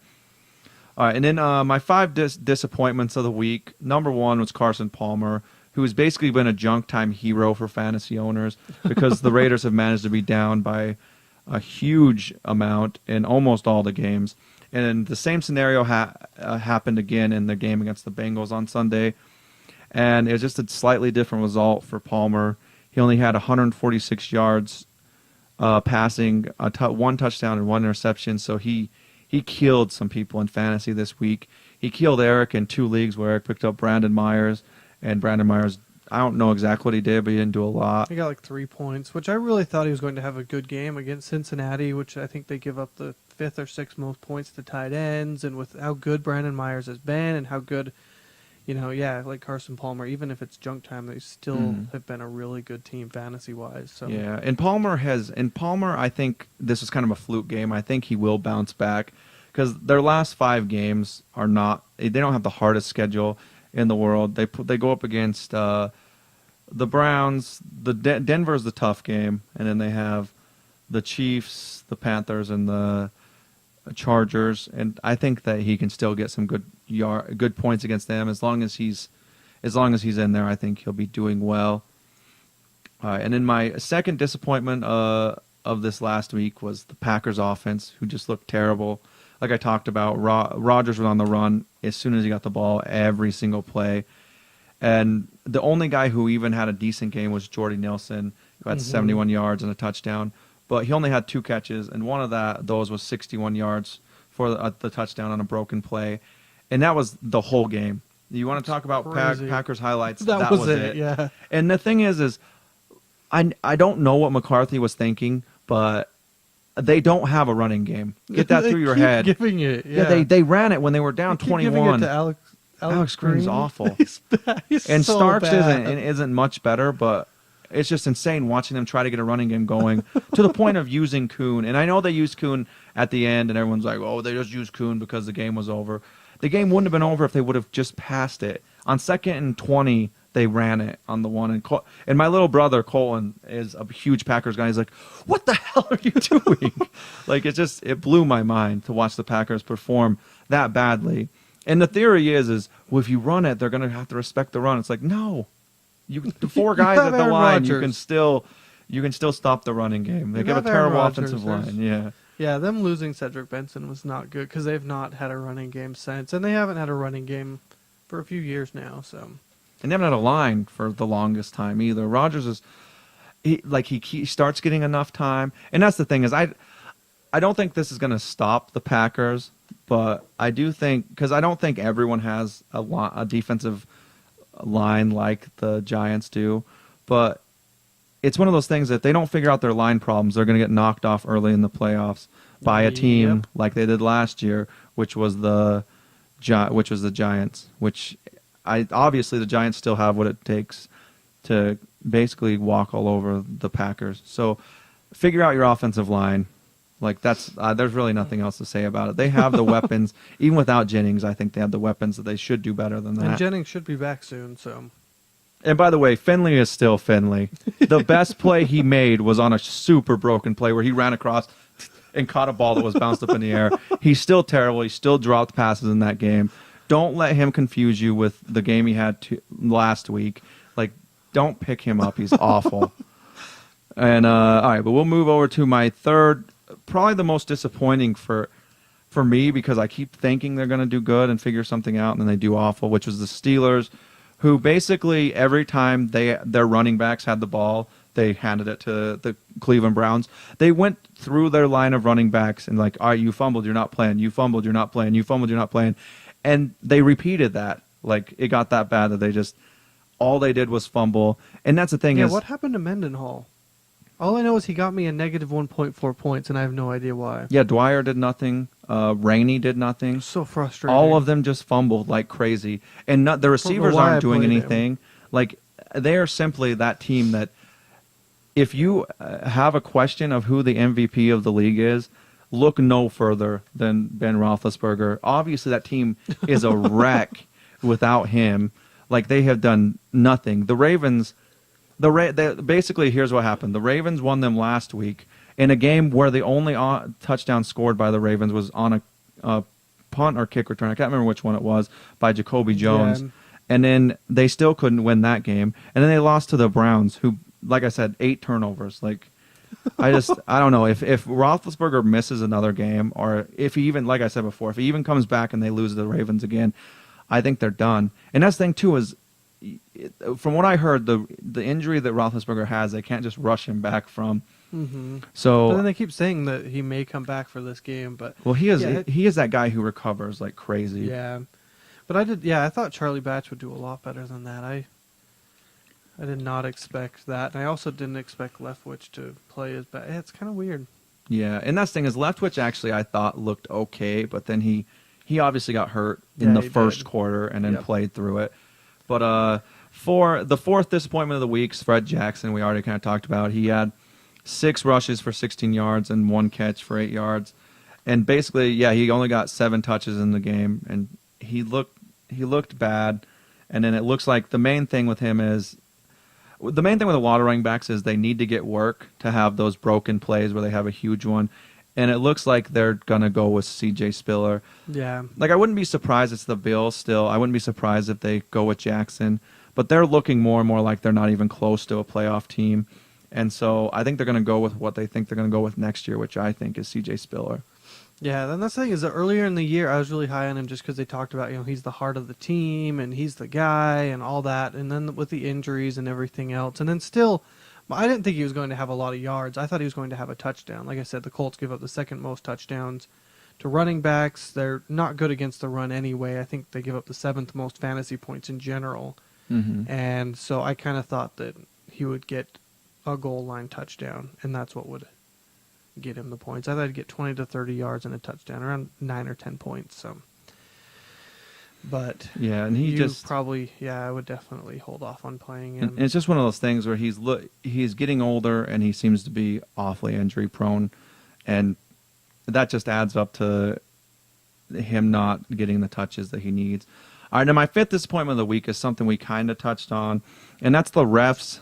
All right, and then my 5 disappointments of the week. Number 1 was Carson Palmer, who has basically been a junk time hero for fantasy owners because the Raiders have managed to be down by a huge amount in almost all the games. And the same scenario happened again in the game against the Bengals on Sunday. And it was just a slightly different result for Palmer. He only had 146 yards passing, 1 touchdown and 1 interception. So he killed some people in fantasy this week. He killed Eric in 2 leagues where Eric picked up Brandon Myers. And Brandon Myers, I don't know exactly what he did, but he didn't do a lot. He got like 3 points, which I really thought he was going to have a good game against Cincinnati, which I think they give up the 5th or 6th most points to tight ends. And with how good Brandon Myers has been and how good, like Carson Palmer, even if it's junk time, they still have been a really good team fantasy-wise. So. Yeah, and Palmer, I think this is kind of a fluke game. I think he will bounce back because their last 5 games are not. They don't have the hardest schedule in the world. They go up against the Browns. Denver's the tough game, and then they have the Chiefs, the Panthers, and the Chargers. And I think that he can still get some good points against them as long as he's in there. I think he'll be doing well. And then my second disappointment of this last week was the Packers offense, who just looked terrible. Like I talked about, Rodgers was on the run as soon as he got the ball every single play. And the only guy who even had a decent game was Jordy Nelson, who had 71 yards and a touchdown. But he only had 2 catches, and one of those was 61 yards for the touchdown on a broken play. And that was the whole game. You want to talk about Packers highlights? That was it, yeah. And the thing is I don't know what McCarthy was thinking, but they don't have a running game. Get that through your head. Giving it, yeah. They ran it when they were down 21. Giving it to Alex Green's awful. He's bad. And so Starks bad. isn't much better, but it's just insane watching them try to get a running game going to the point of using Kuhn. And I know they used Kuhn at the end, and everyone's like, oh, they just used Kuhn because the game was over. The game wouldn't have been over if they would have just passed it. On 2nd and 20, they ran it on the one. And my little brother, Colin, is a huge Packers guy. He's like, what the hell are you doing? Like, it blew my mind to watch the Packers perform that badly. And the theory is well, if you run it, they're going to have to respect the run. It's like, no. The 4 guys at the line, you can still stop the running game. They give a terrible offensive line. Yeah. Yeah, them losing Cedric Benson was not good because they've not had a running game since, and they haven't had a running game for a few years now. So, and they haven't had a line for the longest time either. Rodgers is he starts getting enough time, and that's the thing is I don't think this is going to stop the Packers, but I do think because I don't think everyone has a defensive line like the Giants do, but it's one of those things that if they don't figure out their line problems, they're going to get knocked off early in the playoffs by a team like they did last year, which was the Giants. Obviously the Giants still have what it takes to basically walk all over the Packers. So figure out your offensive line. Like there's really nothing else to say about it. They have the weapons, even without Jennings. I think they have the weapons that they should do better than that. And Jennings should be back soon. So. And by the way, Finley is still Finley. The best play he made was on a super broken play where he ran across and caught a ball that was bounced up in the air. He's still terrible. He still dropped passes in that game. Don't let him confuse you with the game he had last week. Like, don't pick him up. He's awful. And all right, but we'll move over to my third, probably the most disappointing for me because I keep thinking they're going to do good and figure something out, and then they do awful, which was the Steelers, who basically every time their running backs had the ball, they handed it to the Cleveland Browns. They went through their line of running backs and like, all right, you fumbled, you're not playing. You fumbled, you're not playing. You fumbled, you're not playing. And they repeated that. Like, it got that bad that all they did was fumble. And that's the thing is... Yeah, what happened to Mendenhall? All I know is he got me a negative 1.4 points, and I have no idea why. Yeah, Dwyer did nothing. Rainey did nothing. So frustrating. All of them just fumbled like crazy. And the receivers aren't doing anything. Like, they are simply that team that if you have a question of who the MVP of the league is, look no further than Ben Roethlisberger. Obviously, that team is a wreck without him. Like, they have done nothing. The Ravens... basically, here's what happened. The Ravens won them last week in a game where the only touchdown scored by the Ravens was on a punt or kick return. I can't remember which one it was, by Jacoby Jones. Yeah. And then they still couldn't win that game. And then they lost to the Browns, who, like I said, 8 turnovers. Like, I don't know. If Roethlisberger misses another game, or if he even, like I said before, if he even comes back and they lose to the Ravens again, I think they're done. And that's the thing, too, is... From what I heard, the injury that Roethlisberger has, they can't just rush him back from. Mm-hmm. So, but then they keep saying that he may come back for this game, but he is that guy who recovers like crazy. Yeah, but I thought Charlie Batch would do a lot better than that. I did not expect that, and I also didn't expect Leftwich to play as bad. It's kind of weird. Yeah, and that's the thing is Leftwich actually I thought looked okay, but then he He obviously got hurt Yeah, in the he first did. quarter and then Yep. played through it. But for the fourth disappointment of the week, Fred Jackson, we already kind of talked about. He had 6 rushes for 16 yards and 1 catch for 8 yards. And basically, yeah, he only got 7 touches in the game, and he looked bad. And then it looks like the main thing with him is the main thing with a lot of running backs is they need to get work to have those broken plays where they have a huge one. And it looks like they're gonna go with C.J. Spiller. Yeah. Like I wouldn't be surprised it's the Bills still. I wouldn't be surprised if they go with Jackson, but they're looking more and more like they're not even close to a playoff team. And so I think they're going to go with what they think they're going to go with next year, which I think is C.J. Spiller. Yeah, then that's the thing is that earlier in the year I was really high on him just because they talked about, he's the heart of the team and he's the guy and all that. And then with the injuries and everything else. And then still, I didn't think he was going to have a lot of yards. I thought he was going to have a touchdown. Like I said, the Colts give up the second most touchdowns to running backs. They're not good against the run anyway. I think they give up the 7th most fantasy points in general. Mm-hmm. And so I kind of thought that he would get a goal line touchdown, and that's what would get him the points. I thought he'd get 20 to 30 yards and a touchdown, around 9 or 10 points. So, but Yeah, and he just probably, I would definitely hold off on playing him. and it's just one of those things where he's getting older and he seems to be awfully injury prone, and that just adds up to him not getting the touches that he needs. All right, now my 5th disappointment of the week is something we kind of touched on, and that's the refs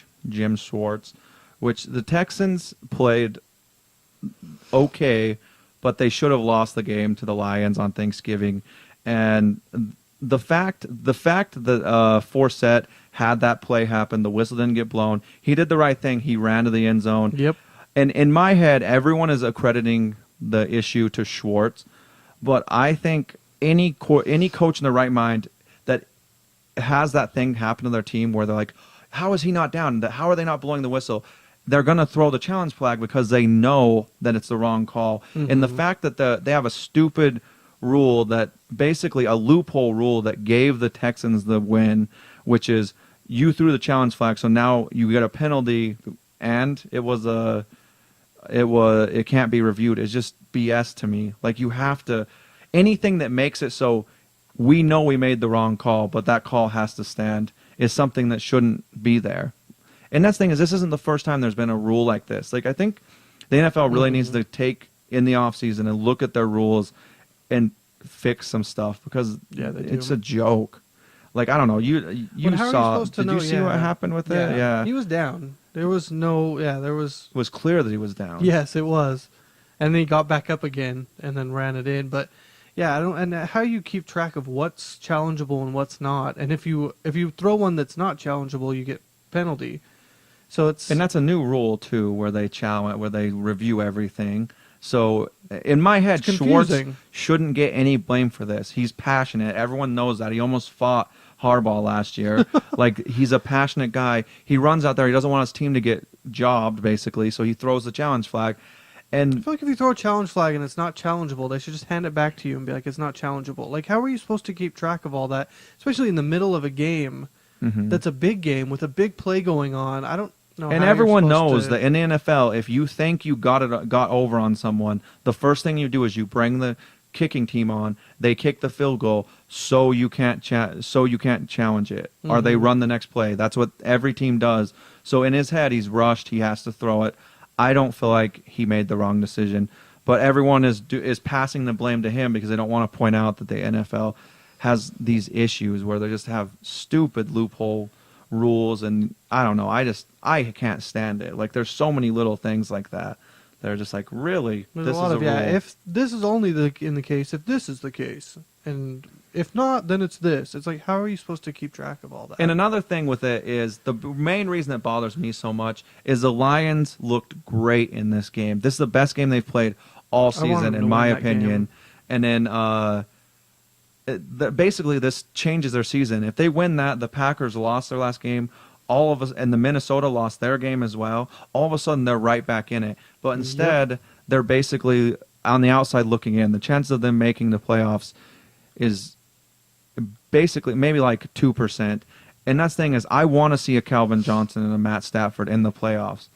/ Jim Schwartz, which the Texans played okay, but they should have lost the game to the Lions on Thanksgiving. And the fact that Forsett had that play happen, the whistle didn't get blown. He did the right thing. He ran to the end zone. Yep. And in my head, everyone is accrediting the issue to Schwartz, but I think any coach in their right mind that has that thing happen to their team where they're like, how is he not down? How are they not blowing the whistle? They're going to throw the challenge flag because they know that it's the wrong call. Mm-hmm. And the fact that they have a stupid rule, that basically a loophole rule that gave the Texans the win, which is you threw the challenge flag, so now you get a penalty, and it can't be reviewed. It's just BS to me. Like, you have to, anything that makes it so we know we made the wrong call, but that call has to stand, is something that shouldn't be there. And that's the thing is, this isn't the first time there's been a rule like this. Like, I think the NFL really needs to take in the offseason and look at their rules and fix some stuff, because it's a joke. Like, I don't know. You saw. Did you see what happened with it? Yeah. He was down. There was no. Yeah, there was. It was clear that he was down. Yes, it was, and then he got back up again and then ran it in. But yeah, I don't. And how you keep track of what's challengeable and what's not, and if you throw one that's not challengeable, you get penalty. So it's, and that's a new rule too, where they review everything. So in my head, Schwartz shouldn't get any blame for this. He's passionate. Everyone knows that. He almost fought Harbaugh last year. Like, he's a passionate guy. He runs out there. He doesn't want his team to get jobbed, basically. So he throws the challenge flag. And I feel like if you throw a challenge flag and it's not challengeable, they should just hand it back to you and be like, it's not challengeable. Like, how are you supposed to keep track of all that, especially in the middle of a game that's a big game with a big play going on? I don't know. And everyone knows that in the NFL, if you think you got over on someone, the first thing you do is you bring the kicking team on. They kick the field goal, so you can't challenge it, or they run the next play. That's what every team does. So in his head, he's rushed. He has to throw it. I don't feel like he made the wrong decision, but everyone is passing the blame to him because they don't want to point out that the NFL has these issues where they just have stupid loophole rules, and I don't know. I can't stand it. Like, there's so many little things like that. They're just like, really? There's a lot of, if this is only in the case, if this is the case, and if not, then it's this. It's like, how are you supposed to keep track of all that? And another thing with it is, the main reason that bothers me so much is the Lions looked great in this game. This is the best game they've played all season, in my opinion. And then basically this changes their season. If they win that, the Packers lost their last game. All of us, and the Minnesota lost their game as well. All of a sudden, they're right back in it. But instead, they're basically on the outside looking in. The chance of them making the playoffs is basically maybe like 2%. And that's the thing is, I want to see a Calvin Johnson and a Matt Stafford in the playoffs.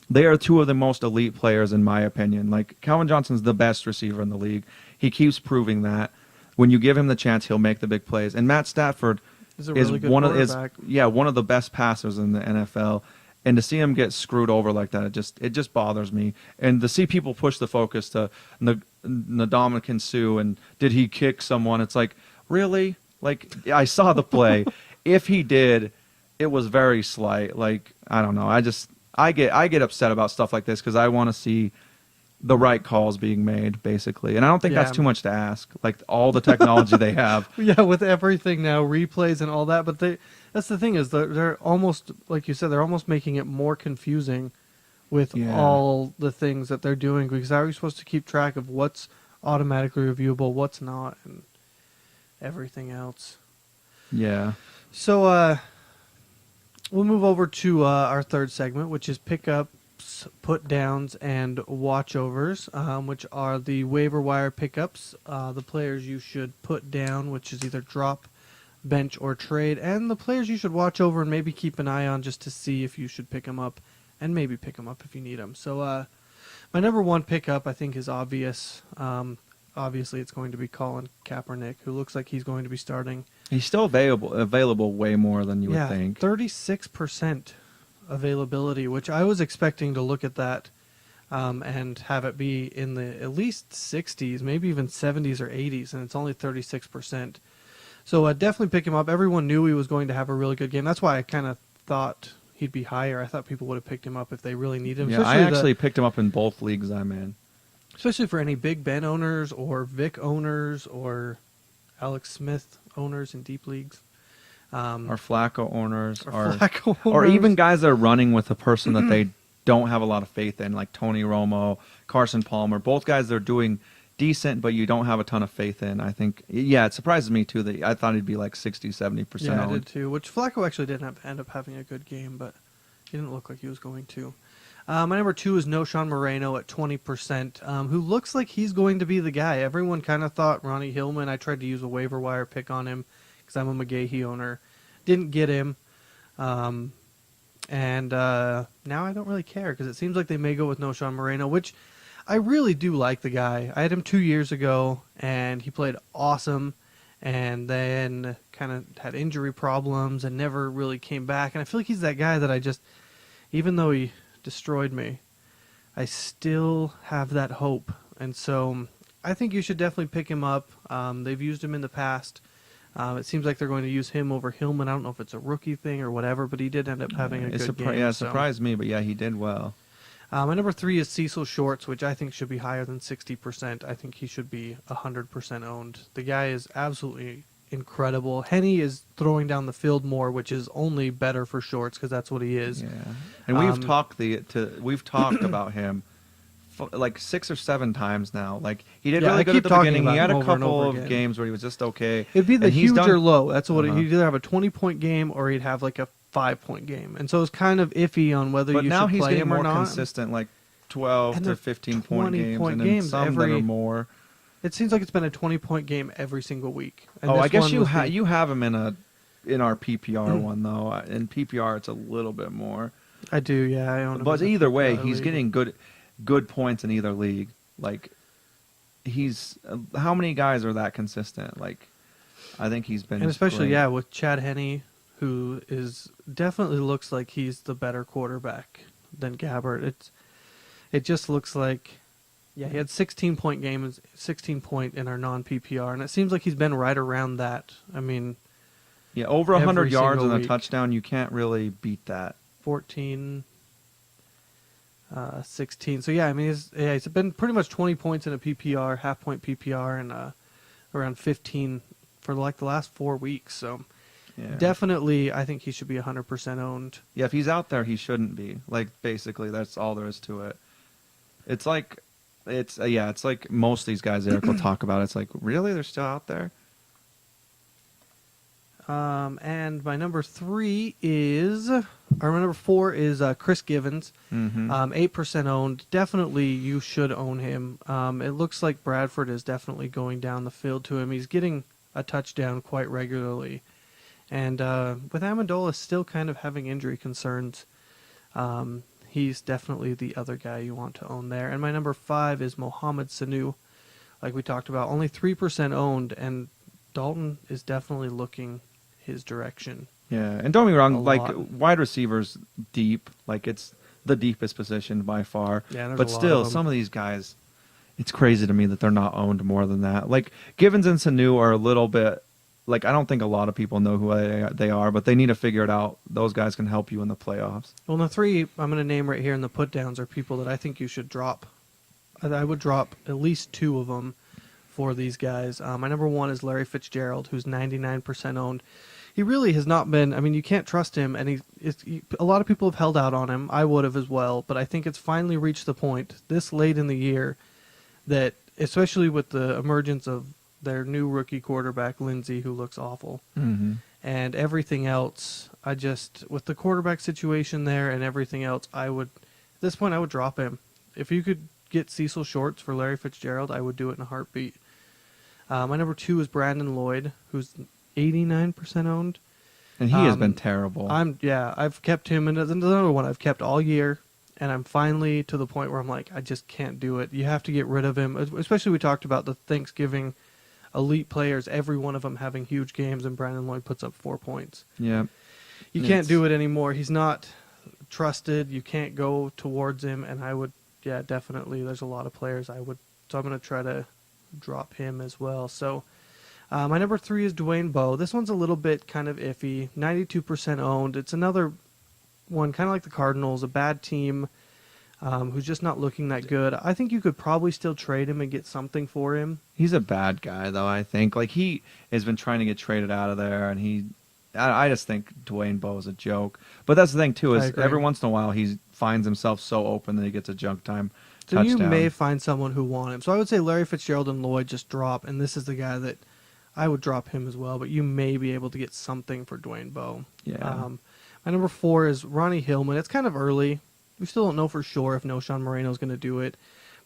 They are two of the most elite players in my opinion. Like Calvin Johnson's the best receiver in the league. He keeps proving that. When you give him the chance, he'll make the big plays. And Matt Stafford He's a really good one quarterback. one of the best passers in the NFL. And to see him get screwed over like that, it just bothers me. And to see people push the focus to Ndamukong Suh and did he kick someone? It's like, really? Like, I saw the play. If he did, it was very slight. Like, I don't know. I get upset about stuff like this because I want to see the right calls being made, basically. And I don't think that's too much to ask. Like, all the technology they have. Yeah, with everything now, replays and all that. But that's the thing is they're almost, like you said, they're almost making it more confusing with all the things that they're doing. Because how are you supposed to keep track of what's automatically reviewable, what's not, and everything else? Yeah. So we'll move over to our third segment, which is pickups, put downs, and watchovers, which are the waiver wire pickups, the players you should put down, which is either drop, bench, or trade, and the players you should watch over and maybe keep an eye on just to see if you should pick them up, and maybe pick them up if you need them. So my number one pickup, I think, is obvious. Obviously, it's going to be Colin Kaepernick, who looks like he's going to be starting. He's still available way more than you would think. 36% availability, which I was expecting to look at that and have it be in the at least 60s, maybe even 70s or 80s, and it's only 36%. So definitely pick him up. Everyone knew he was going to have a really good game. That's why I kind of thought he'd be higher. I thought people would have picked him up if they really needed him. Yeah, I actually picked him up in both leagues I'm in. Especially for any Big Ben owners or Vic owners or Alex Smith owners in deep leagues. Or Flacco owners. Or even guys that are running with a person that they don't have a lot of faith in, like Tony Romo, Carson Palmer. Both guys that are doing decent, but you don't have a ton of faith in. I think, it surprises me, too, that I thought he'd be like 60, 70% Yeah, owned. I did, too, which Flacco actually didn't end up having a good game, but he didn't look like he was going to. My number two is Noshawn Moreno at 20%, who looks like he's going to be the guy. Everyone kind of thought Ronnie Hillman. I tried to use a waiver wire pick on him because I'm a McGahee owner. Didn't get him. And now I don't really care because it seems like they may go with Noshawn Moreno, which I really do like the guy. I had him 2 years ago, and he played awesome, and then kind of had injury problems and never really came back. And I feel like he's that guy that I just, even though he destroyed me, I still have that hope. And so I think you should definitely pick him up. They've used him in the past. It seems like they're going to use him over Hillman. I don't know if it's a rookie thing or whatever, but he did end up having a good game. Yeah, it surprised me, but yeah, he did well. My number three is Cecil Shorts, which I think should be higher than 60%. I think he should be 100% owned. The guy is absolutely incredible. Henny is throwing down the field more, which is only better for Shorts because that's what he is. Yeah, and we've talked about him like 6 or 7 times now. Like he did really good at the beginning. He had a couple of games where he was just okay. It'd be the huge or low. That's what he'd either have a 20-point game or he'd have like a 5-point game, and so it's kind of iffy on whether you should play him or not. But now he's getting more consistent, like 12 to 15-point games, and then some that are more. It seems like it's been a 20-point game every single week. And I guess you have him in our PPR one though. In PPR, it's a little bit more. I do, yeah. I own him. But either way, he's getting good points in either league. Like he's how many guys are that consistent? Like I think he's been, and especially great. With Chad Henne, who is definitely looks like he's the better quarterback than Gabbert. It just looks like. Yeah, he had 16-point games, 16-point in our non-PPR, and it seems like he's been right around that. I mean, yeah, over 100 yards and a touchdown, you can't really beat that. 14, 16. So yeah, I mean, he's been pretty much 20 points in a PPR, half-point PPR, and around 15 for like the last 4 weeks. So definitely, I think he should be 100% owned. Yeah, if he's out there, he shouldn't be. Like basically, that's all there is to it. It's like. It's like most of these guys Eric will talk about. It's like, really? They're still out there? And my number 4 is Chris Givens. 8% owned. Definitely you should own him. It looks like Bradford is definitely going down the field to him. He's getting a touchdown quite regularly. And with Amendola still kind of having injury concerns, he's definitely the other guy you want to own there. And my number 5 is Mohamed Sanu. Like we talked about, only 3% owned, and Dalton is definitely looking his direction. Yeah, and don't get me wrong, A like lot. wide receivers deep, like it's the deepest position by far. Yeah, there's but a lot still, of 'em. some of these guys, it's crazy to me that they're not owned more than that. Like Givens and Sanu are a little bit, like I don't think a lot of people know who they are, but they need to figure it out. Those guys can help you in the playoffs. Well, the 3 I'm going to name right here in the put downs are people that I think you should drop. I would drop at least 2 of them for these guys. My number 1 is Larry Fitzgerald, who's 99% owned. He really has not been. I mean, you can't trust him, and a lot of people have held out on him. I would have as well, but I think it's finally reached the point this late in the year that, especially with the emergence of their new rookie quarterback Lindsey, who looks awful, Mm-hmm. and everything else, with the quarterback situation there and everything else, at this point I would drop him. If you could get Cecil Shorts for Larry Fitzgerald, I would do it in a heartbeat. My number 2 is Brandon Lloyd, who's 89% owned. And he has been terrible. I've kept him, and there's another one I've kept all year, and I'm finally to the point where I'm like, I just can't do it. You have to get rid of him, especially we talked about the Thanksgiving elite players, every one of them having huge games, and Brandon Lloyd puts up 4 points. Yeah. You can't do it anymore. He's not trusted. You can't go towards him, and I would, definitely. There's a lot of players so I'm going to try to drop him as well. So my number 3 is Dwayne Bowe. This one's a little bit kind of iffy. 92% owned. It's another one, kind of like the Cardinals, a bad team who's just not looking that good. I think you could probably still trade him and get something for him. He's a bad guy, though, I think. Like, he has been trying to get traded out of there, and I just think Dwayne Bowe is a joke. But that's the thing, too, I is agree. every once in a while he finds himself so open that he gets a junk time So touchdown. you may find someone who want him. So I would say Larry Fitzgerald and Lloyd just drop, and this is the guy that I would drop him as well, but you may be able to get something for Dwayne Bowe. Yeah. My number 4 is Ronnie Hillman. It's kind of early. We still don't know for sure if Sean Moreno's going to do it,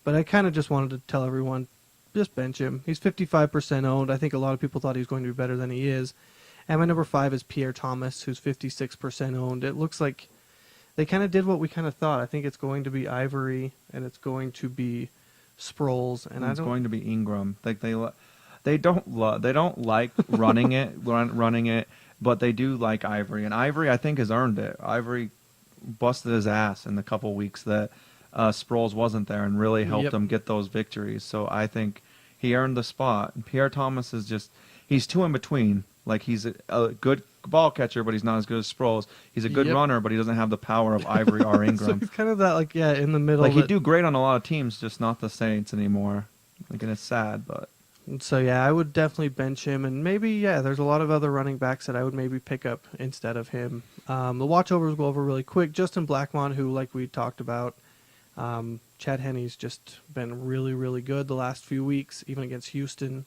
but I kind of just wanted to tell everyone, just bench him. He's 55% owned. I think a lot of people thought he was going to be better than he is. And my number 5 is Pierre Thomas, who's 56% owned. It looks like they kind of did what we kind of thought. I think it's going to be Ivory, and it's going to be Sproles, and it's going to be Ingram. Like they don't like running it, but they do like Ivory, and Ivory I think has earned it. Ivory busted his ass in the couple weeks that Sproles wasn't there and really helped him get those victories. So I think he earned the spot. And Pierre Thomas is he's too in between. Like he's a good ball catcher, but he's not as good as Sproles. He's a good runner, but he doesn't have the power of Ivory or Ingram. So he's kind of that, in the middle. Like he'd do great on a lot of teams, just not the Saints anymore. Like, and it's sad, but. So I would definitely bench him, and maybe there's a lot of other running backs that I would maybe pick up instead of him. The watchovers go over really quick. Justin Blackmon, who like we talked about, Chad Henne's just been really, really good the last few weeks, even against Houston.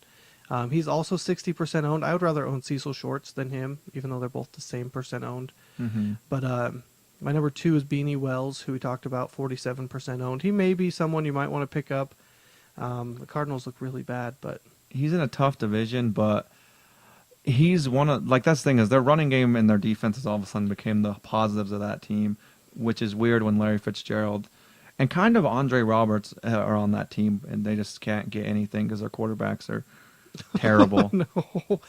He's also 60% owned. I would rather own Cecil Shorts than him, even though they're both the same percent owned. Mm-hmm. But my number 2 is Beanie Wells, who we talked about, 47% owned. He may be someone you might want to pick up. The Cardinals look really bad, but He's in a tough division, but he's one of that's the thing is their running game and their defense has all of a sudden became the positives of that team, which is weird when Larry Fitzgerald and kind of Andre Roberts are on that team, and they just can't get anything because their quarterbacks are terrible. No.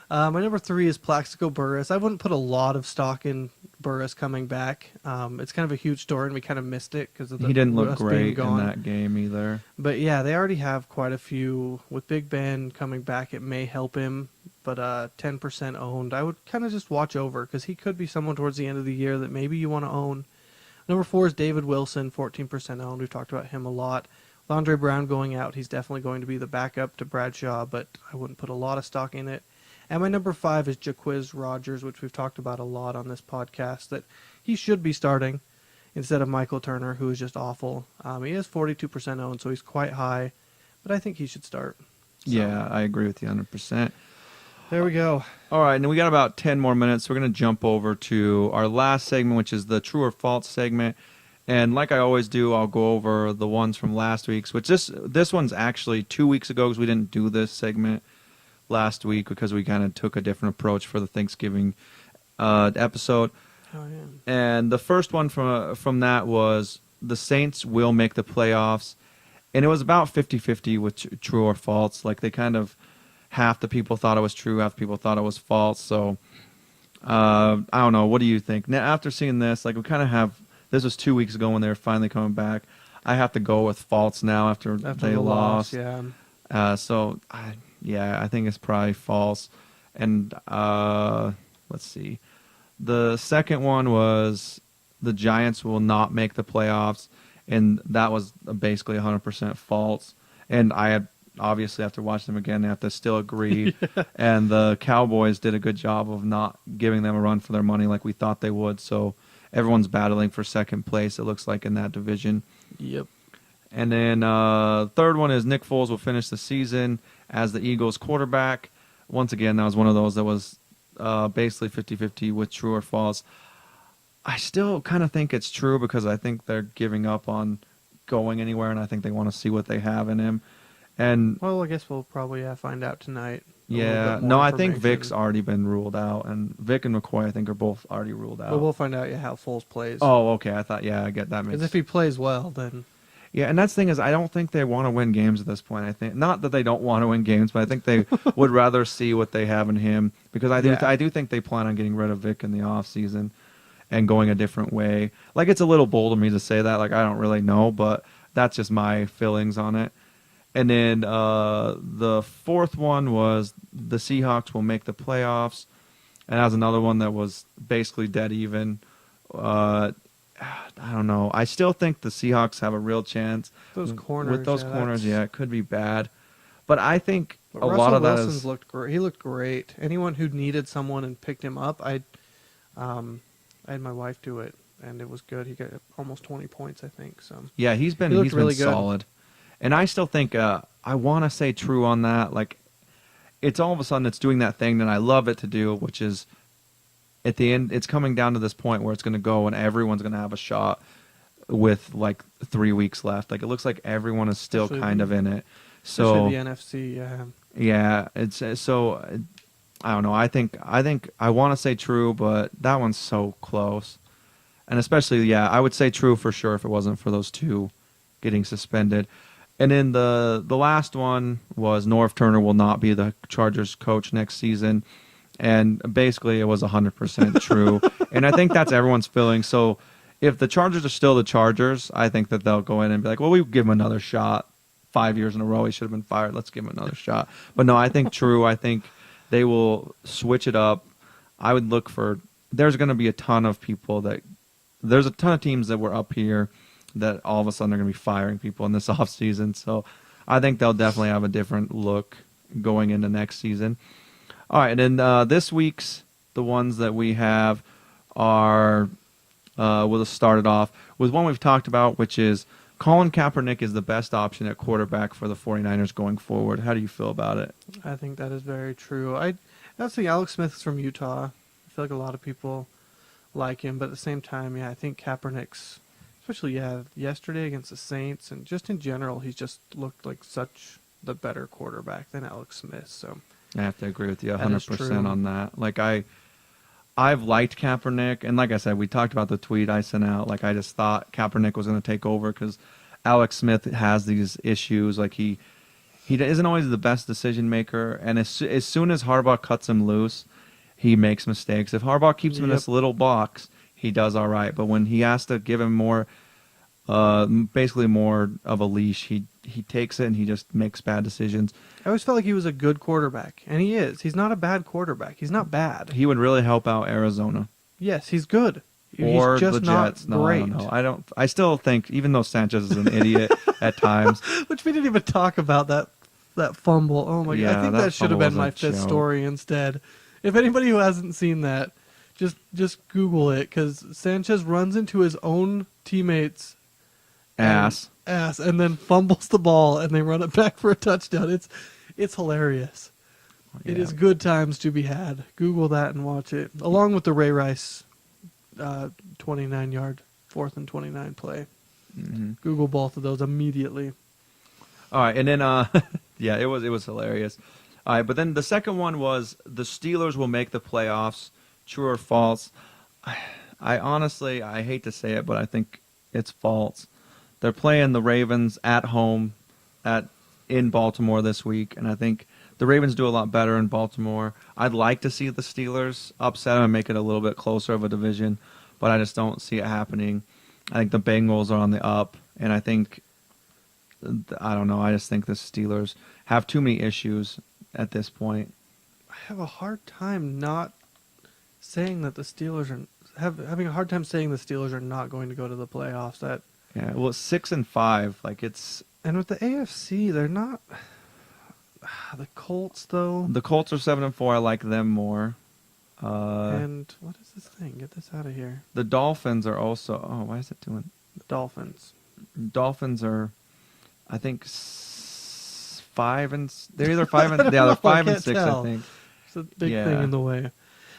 My number 3 is Plaxico Burress. I wouldn't put a lot of stock in Burress coming back. It's kind of a huge story, and we kind of missed it because of He didn't look us being great in gone. that game either. But they already have quite a few. With Big Ben coming back, it may help him. But 10% owned. I would kind of just watch over because he could be someone towards the end of the year that maybe you want to own. Number 4 is David Wilson, 14% owned. We've talked about him a lot. With Andre Brown going out, he's definitely going to be the backup to Bradshaw, but I wouldn't put a lot of stock in it. And my number 5 is Jaquiz Rogers, which we've talked about a lot on this podcast, that he should be starting instead of Michael Turner, who is just awful. He is 42% owned, so he's quite high, but I think he should start. So, Yeah, I agree with you 100%. there we go. All right, and we got about 10 more minutes. So we're going to jump over to our last segment, which is the true or false segment. And like I always do, I'll go over the ones from last week's, which this one's actually 2 weeks ago because we didn't do this segment last week because we kind of took a different approach for the Thanksgiving episode. Oh, yeah. And the first one from that was the Saints will make the playoffs. And it was about 50-50 with true or false. Like, they kind of, half the people thought it was true, half the people thought it was false. So, I don't know. What do you think? Now, after seeing this, like, we kind of have, this was 2 weeks ago when they were finally coming back. I have to go with false now after they the lost. Yeah. I think it's probably false. And let's see. The second one was the Giants will not make the playoffs, and that was basically 100% false. And I had, obviously, after watching them again, I have to still agree. Yeah. And the Cowboys did a good job of not giving them a run for their money like we thought they would. So everyone's battling for second place, it looks like, in that division. Yep. And then third one is Nick Foles will finish the season as the Eagles quarterback. Once again, that was one of those that was basically 50-50 with true or false. I still kind of think it's true because I think they're giving up on going anywhere, and I think they want to see what they have in him. And well, I guess we'll probably find out tonight. Yeah, no, I think Vic's already been ruled out, and Vic and McCoy, I think, are both already ruled out. But we'll find out how Foles plays. Oh, okay. I thought, I get that. Because if he plays well, then... Yeah, and that's the thing is, I don't think they want to win games at this point. I think not that they don't want to win games, but I think they would rather see what they have in him because I do think they plan on getting rid of Vic in the offseason and going a different way. Like, it's a little bold of me to say that. Like, I don't really know, but that's just my feelings on it. And then the fourth one was the Seahawks will make the playoffs, and that was another one that was basically dead even. I don't know. I still think the Seahawks have a real chance. Those corners, with those corners, it could be bad. But I think a lot of that is... looked great. He looked great. Anyone who needed someone and picked him up, I had my wife do it, and it was good. He got almost 20 points, I think. So yeah, he's been really solid. And I still think I want to say true on that. Like, it's all of a sudden it's doing that thing that I love it to do, which is at the end it's coming down to this point where it's going to go and everyone's going to have a shot with like 3 weeks left. Like, it looks like everyone is still kind of in it. So the NFC, yeah. Yeah, it's so I don't know. I think I want to say true, but that one's so close. And especially, I would say true for sure if it wasn't for those two getting suspended. And then the last one was Norv Turner will not be the Chargers coach next season. And basically it was 100% true. And I think that's everyone's feeling. So if the Chargers are still the Chargers, I think that they'll go in and be like, well, we give him another shot. 5 years in a row, he should have been fired. Let's give him another shot. But no, I think true. I think they will switch it up. I would look for, there's going to be a ton of people there's a ton of teams that were up here that all of a sudden are going to be firing people in this offseason. So I think they'll definitely have a different look going into next season. All right, and then this week's, the ones that we have are, we'll start it off with one we've talked about, which is Colin Kaepernick is the best option at quarterback for the 49ers going forward. How do you feel about it? I think that is very true. I think Alex Smith is from Utah. I feel like a lot of people like him, but at the same time, I think Kaepernick's, especially yesterday against the Saints, and just in general, he's just looked like such the better quarterback than Alex Smith. So I have to agree with you 100% on that. Like, I've liked Kaepernick, and like I said, we talked about the tweet I sent out. Like, I just thought Kaepernick was going to take over because Alex Smith has these issues. Like, he isn't always the best decision maker, and as soon as Harbaugh cuts him loose, he makes mistakes. If Harbaugh keeps him in this little box, he does all right. But when he has to give him more, basically more of a leash, he takes it and he just makes bad decisions. I always felt like he was a good quarterback, and he is. He's not a bad quarterback. He's not bad. He would really help out Arizona. Yes, he's good. Or he's just the Jets. Not no, great. I don't know. I still think, even though Sanchez is an idiot at times. Which we didn't even talk about that fumble. Oh my God. I think that should have been my fifth story instead. If anybody who hasn't seen that, just Google it, because Sanchez runs into his own teammates' ass, and then fumbles the ball, and they run it back for a touchdown. It's hilarious. Yeah. It is good times to be had. Google that and watch it, along with the Ray Rice 29-yard 4th and 29 play. Mm-hmm. Google both of those immediately. All right, and then it was hilarious. All right, but then the second one was the Steelers will make the playoffs. True or false? I I honestly, I hate to say it, but I think it's false. They're playing the Ravens at home in Baltimore this week, and I think the Ravens do a lot better in Baltimore. I'd like to see the Steelers upset them and make it a little bit closer of a division, but I just don't see it happening. I think the Bengals are on the up, and I don't know. I just think the Steelers have too many issues at this point. I have a hard time not saying that the Steelers are having a hard time saying the Steelers are not going to go to the playoffs. Yeah, well, it's 6-5. Like it's And with the AFC, they're not. The Colts, though. the Colts are 7-4. I like them more. And what is this thing? Get this out of here. The Dolphins are also. Oh, why is it doing? The Dolphins. Dolphins are, I think, 5 and. They're either 5 and. Yeah, they're 5 and 6. tell. I think. It's a big thing in the way.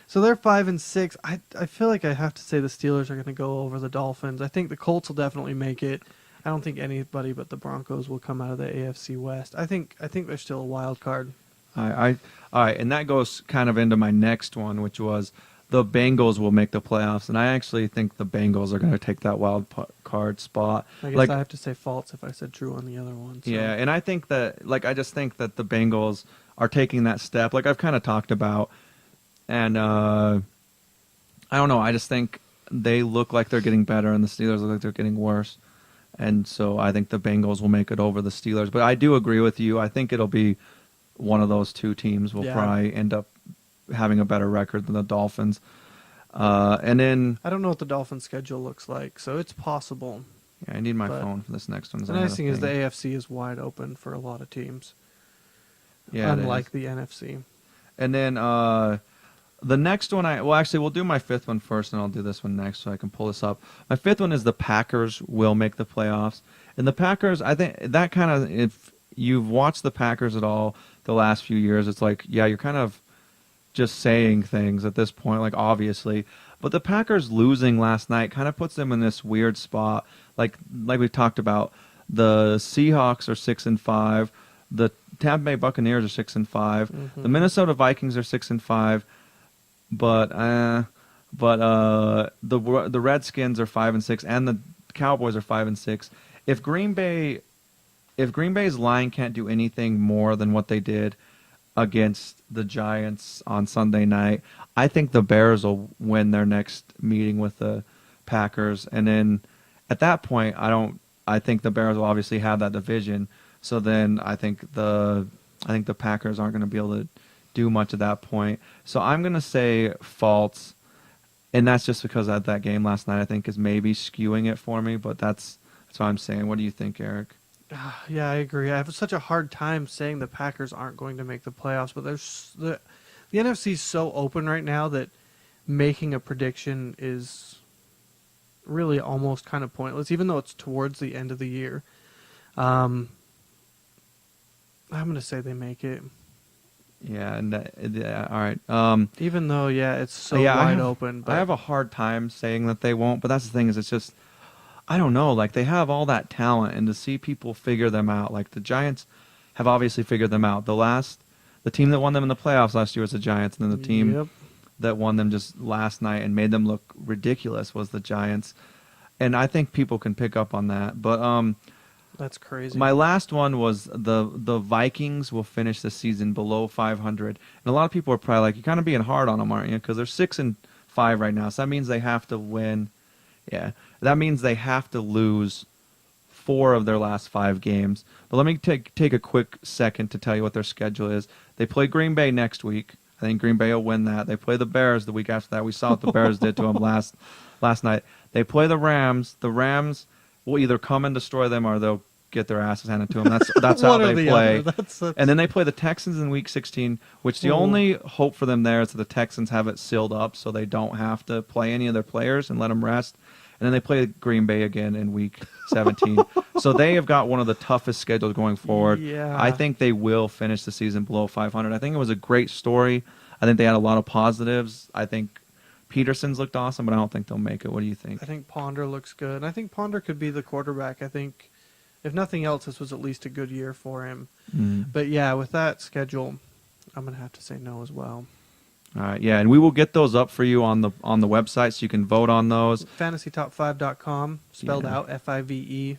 So they're 5 and 6. I feel like I have to say the Steelers are going to go over the Dolphins. I think the Colts will definitely make it. I don't think anybody but the Broncos will come out of the AFC West. I think they're still a wild card. All right, and that goes kind of into my next one, which was the Bengals will make the playoffs, and I actually think the Bengals are going to take that wild card spot. I guess I have to say false if I said true on the other one. So. Yeah, and I think that, I just think that the Bengals are taking that step, like I've kind of talked about, and I don't know, I just think they look like they're getting better, and the Steelers look like they're getting worse, and so I think the Bengals will make it over the Steelers. But I do agree with you. I think it'll be one of those two teams will probably end up having a better record than the Dolphins. And then I don't know what the Dolphins' schedule looks like, so it's possible. Yeah, I need my phone for this next one. The nice thing is the AFC is wide open for a lot of teams. Yeah, unlike the NFC. And then the next one, we'll do my fifth one first, and I'll do this one next so I can pull this up. My fifth one is the Packers will make the playoffs. And the Packers, I think that kind of, if you've watched the Packers at all the last few years, it's like, yeah, you're kind of just saying things at this point, like obviously. But the Packers losing last night kind of puts them in this weird spot. Like we talked about, the Seahawks are 6-5, the Tampa Bay Buccaneers are 6-5, Mm-hmm. the Minnesota Vikings are 6-5, but the Redskins are 5-6, and the Cowboys are 5-6. If Green Bay's line can't do anything more than what they did against the Giants on Sunday night, I think the Bears will win their next meeting with the Packers, and then at that point, I think the Bears will obviously have that division. So then I think the Packers aren't going to be able to do much at that point. So I'm going to say false, and that's just because of that game last night. I think is maybe skewing it for me, but that's what I'm saying. What do you think, Eric? Yeah, I agree. I have such a hard time saying the Packers aren't going to make the playoffs, but the NFC is so open right now that making a prediction is really almost kind of pointless, even though it's towards the end of the year. I'm going to say they make it. Yeah, and all right. Even though, it's so wide open. But I have a hard time saying that they won't, but that's the thing is it's just, I don't know, like they have all that talent, and to see people figure them out, like the Giants have obviously figured them out. The team that won them in the playoffs last year was the Giants, and then the team that won them just last night and made them look ridiculous was the Giants. And I think people can pick up on that. But that's crazy. my last one was the Vikings will finish the season below 500. And a lot of people are probably like, you're kind of being hard on them, aren't you? Because they're 6-5 right now. So that means they have to win. Yeah, that means they have to lose 4 of their last 5 games. But let me take a quick second to tell you what their schedule is. They play Green Bay next week. I think Green Bay will win that. They play the Bears the week after that. We saw what the Bears did to them last night. They play the Rams. The Rams will either come and destroy them or they'll get their asses handed to them. That's how they play. And then they play the Texans in Week 16, which the only hope for them there is that the Texans have it sealed up so they don't have to play any of their players and let them rest. And then they play Green Bay again in Week 17. So they have got one of the toughest schedules going forward. Yeah. I think they will finish the season below 500. I think it was a great story. I think they had a lot of positives. I think Peterson's looked awesome, but I don't think they'll make it. What do you think? I think Ponder looks good. I think Ponder could be the quarterback. I think, if nothing else, this was at least a good year for him. Mm. But yeah, with that schedule, I'm going to have to say no as well. All right, yeah, and we will get those up for you on the website so you can vote on those. FantasyTop5.com, spelled Yeah. out FIVE.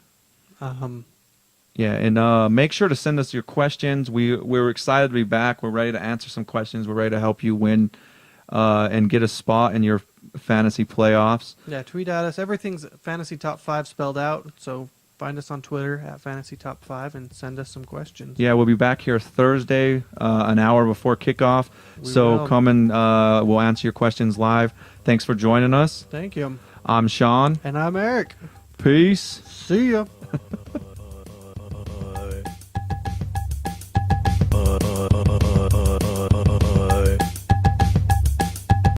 Yeah, and make sure to send us your questions. We're excited to be back. We're ready to answer some questions. We're ready to help you win and get a spot in your fantasy playoffs. Yeah, tweet at us. Everything's Fantasy Top 5 spelled out. So find us on Twitter at Fantasy Top 5 and send us some questions. Yeah, we'll be back here Thursday, an hour before kickoff. We So will. come and we'll answer your questions live. Thanks for joining us. Thank you. I'm Sean. And I'm Eric. Peace. See ya.